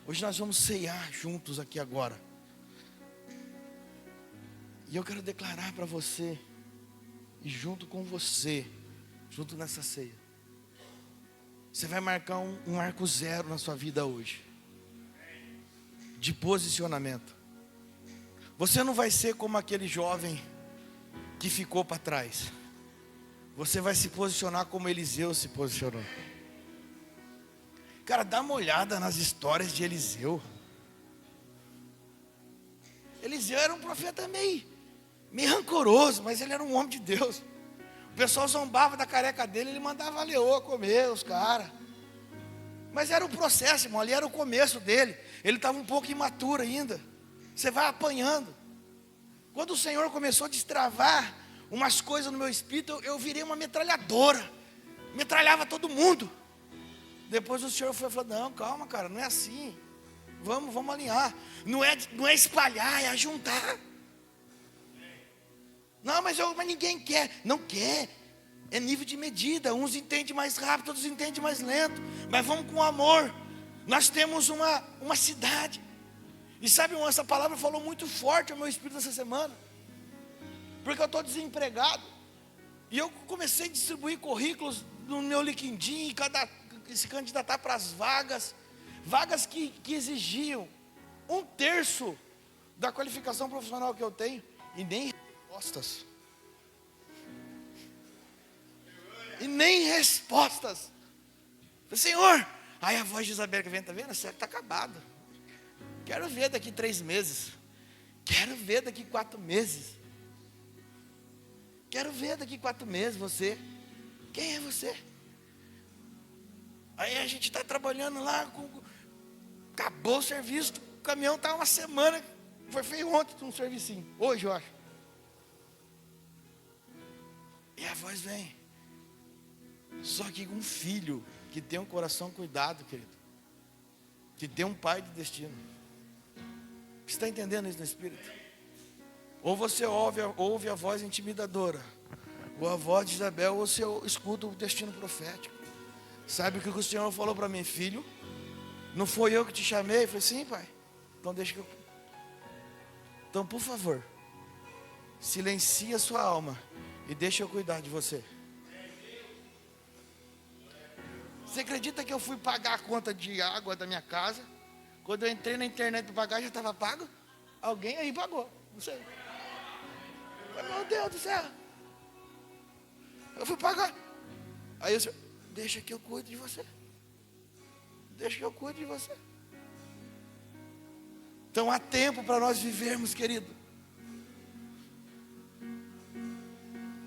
hoje nós vamos ceiar juntos aqui agora. E eu quero declarar para você, e junto com você, junto nessa ceia, você vai marcar um marco zero na sua vida hoje, de posicionamento. Você não vai ser como aquele jovem que ficou para trás. Você vai se posicionar como Eliseu se posicionou. Cara, dá uma olhada nas histórias de Eliseu. Eliseu era um profeta meio rancoroso, mas ele era um homem de Deus. O pessoal zombava da careca dele, ele mandava a leoa comer os caras. Mas era um processo, irmão, ali era o começo dele. Ele estava um pouco imaturo ainda. Você vai apanhando. Quando o Senhor começou a destravar umas coisas no meu espírito, eu virei uma metralhadora. Metralhava todo mundo. Depois o Senhor foi e falou: não, calma, cara, não é assim. Vamos alinhar. Não é espalhar, é ajuntar. Não, mas ninguém quer. Não quer. É nível de medida. Uns entendem mais rápido, outros entendem mais lento. Mas vamos com amor. Nós temos uma cidade. E sabe, essa palavra falou muito forte ao meu espírito essa semana. Porque eu estou desempregado. E eu comecei a distribuir currículos no meu LinkedIn, se candidatar para as vagas. Vagas que exigiam 1/3 da qualificação profissional que eu tenho. E nem respostas. Falei, Senhor. Aí a voz de Isabel que vem, está vendo? Você está acabado. Quero ver daqui 3 meses. Quero ver daqui 4 meses. Quero ver daqui 4 meses você. Quem é você? Aí a gente está trabalhando lá, acabou o serviço, o caminhão está uma semana, foi feito ontem um servicinho, hoje eu acho. E a voz vem. Só que um filho que tem um coração cuidado, querido, que tem um pai de destino. Você está entendendo isso no Espírito? Ou você ouve a voz intimidadora, ou a voz de Isabel, ou você escuta o destino profético. Sabe o que o Senhor falou para mim? Filho, não foi eu que te chamei? Eu falei, sim, pai. Então deixa que eu... Então, por favor, silencie a sua alma e deixa eu cuidar de você. Você acredita que eu fui pagar a conta de água da minha casa? Quando eu entrei na internet para pagar, já estava pago? Alguém aí pagou, não sei. Meu Deus do céu. Eu fui pagar. Aí o Senhor, deixa que eu cuide de você. Deixa que eu cuide de você. Então há tempo para nós vivermos, querido.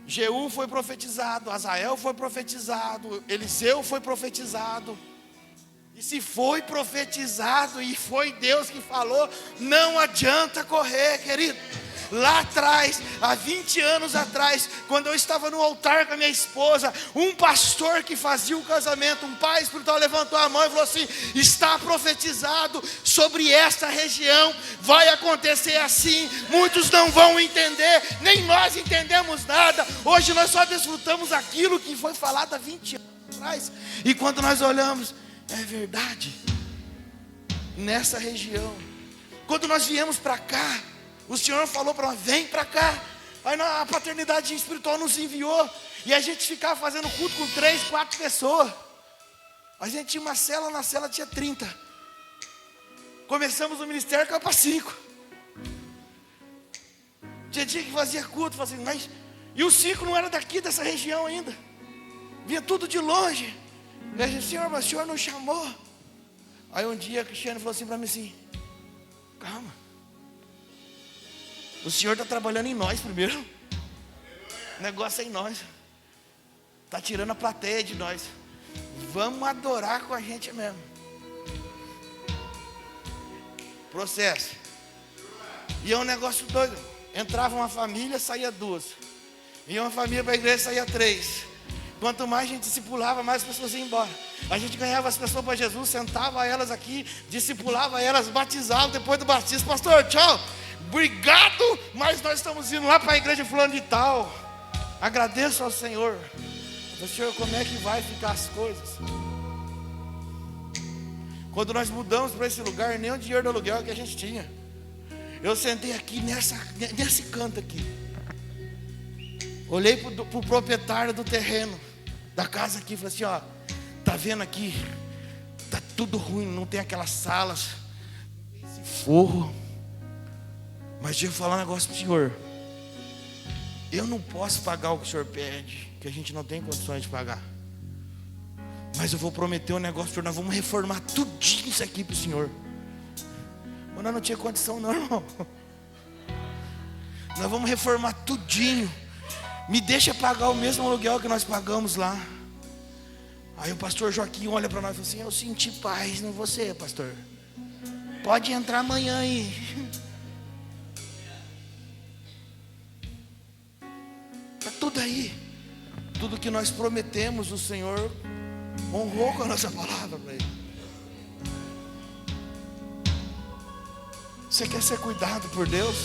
Jeú foi profetizado, Azael foi profetizado, Eliseu foi profetizado. E se foi profetizado e foi Deus que falou, não adianta correr, querido. Lá atrás, há 20 anos atrás, quando eu estava no altar com a minha esposa, um pastor que fazia o casamento, um pai espiritual levantou a mão e falou assim, está profetizado sobre esta região, vai acontecer assim, muitos não vão entender, nem nós entendemos nada, hoje nós só desfrutamos aquilo que foi falado há 20 anos atrás, e quando nós olhamos, é verdade, nessa região, quando nós viemos para cá, o Senhor falou para nós, vem para cá. Aí a paternidade espiritual nos enviou. E a gente ficava fazendo culto com 3, 4 pessoas. A gente tinha uma cela, na cela tinha 30. Começamos o ministério, caiu para 5. Tinha dia que fazia culto, mas... E os 5 não eram daqui, dessa região ainda. Vinha tudo de longe. E a gente, Senhor, mas o Senhor não chamou. Aí um dia a Cristiane falou assim para mim assim, calma. O Senhor está trabalhando em nós primeiro. O negócio é em nós. Está tirando a plateia de nós. Vamos adorar com a gente mesmo. Processo. E é um negócio doido. Entrava uma família, saía 2. Ia uma família para a igreja, saía 3. Quanto mais a gente discipulava, mais as pessoas iam embora. A gente ganhava as pessoas para Jesus, sentava elas aqui, discipulava elas, batizava. Depois do batismo, pastor, tchau. Obrigado, mas nós estamos indo lá para a igreja fulano de tal. Agradeço ao Senhor. Senhor, como é que vai ficar as coisas? Quando nós mudamos para esse lugar, nem o dinheiro do aluguel que a gente tinha. Eu sentei aqui nesse canto aqui. Olhei para o proprietário do terreno, da casa aqui, falei assim, ó, tá vendo aqui? Tá tudo ruim, não tem aquelas salas, esse forro. Mas deixa eu falar um negócio para o senhor. Eu não posso pagar o que o senhor pede, que a gente não tem condições de pagar. Mas eu vou prometer um negócio para o senhor. Nós vamos reformar tudinho isso aqui para o senhor. Mas nós não tinha condição não, irmão. Nós vamos reformar tudinho. Me deixa pagar o mesmo aluguel que nós pagamos lá. Aí o pastor Joaquim olha para nós e fala assim, eu senti paz em você, pastor. Pode entrar amanhã aí. Está tudo aí. Tudo que nós prometemos, o Senhor honrou com a nossa palavra para Ele. Você quer ser cuidado por Deus?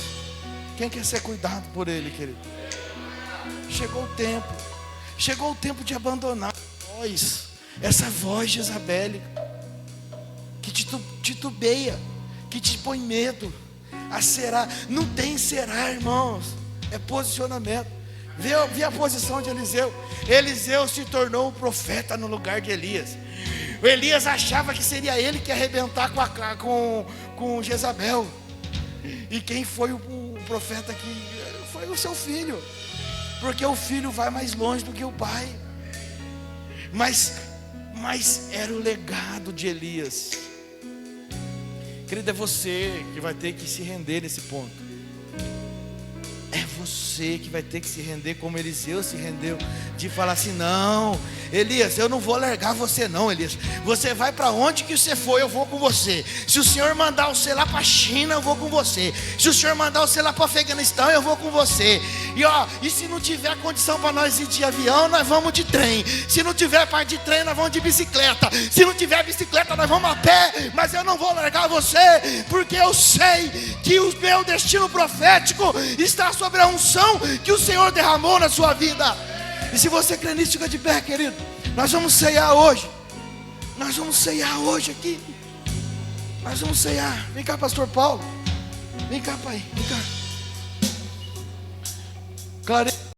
Quem quer ser cuidado por Ele, querido? Chegou o tempo de abandonar a voz, essa voz Jezabélica, que te titubeia, que te põe medo, a será. Não tem será, irmãos, é posicionamento. Vê a posição de Eliseu. Eliseu se tornou um profeta no lugar de Elias. O Elias achava que seria ele que ia arrebentar com Jezabel. E quem foi o profeta aqui? Foi o seu filho. Porque o filho vai mais longe do que o pai. Mas era o legado de Elias. Querido, é você que vai ter que se render nesse ponto. É você que vai ter que se render como Eliseu se rendeu. De falar assim: não, Elias, eu não vou largar você não, Elias. Você vai para onde que você for, eu vou com você. Se o Senhor mandar você lá para a China, eu vou com você. Se o Senhor mandar você lá para o Afeganistão, eu vou com você. E se não tiver condição para nós ir de avião, nós vamos de trem. Se não tiver parte de trem, nós vamos de bicicleta. Se não tiver bicicleta, nós vamos a pé. Mas eu não vou largar você, porque eu sei que o meu destino profético está sobre a unção que o Senhor derramou na sua vida. E se você crê nisso, fica de pé, querido. Nós vamos ceiar hoje. Nós vamos ceiar hoje aqui. Nós vamos ceiar. Vem cá, pastor Paulo. Vem cá, pai. Vem cá. Clareia.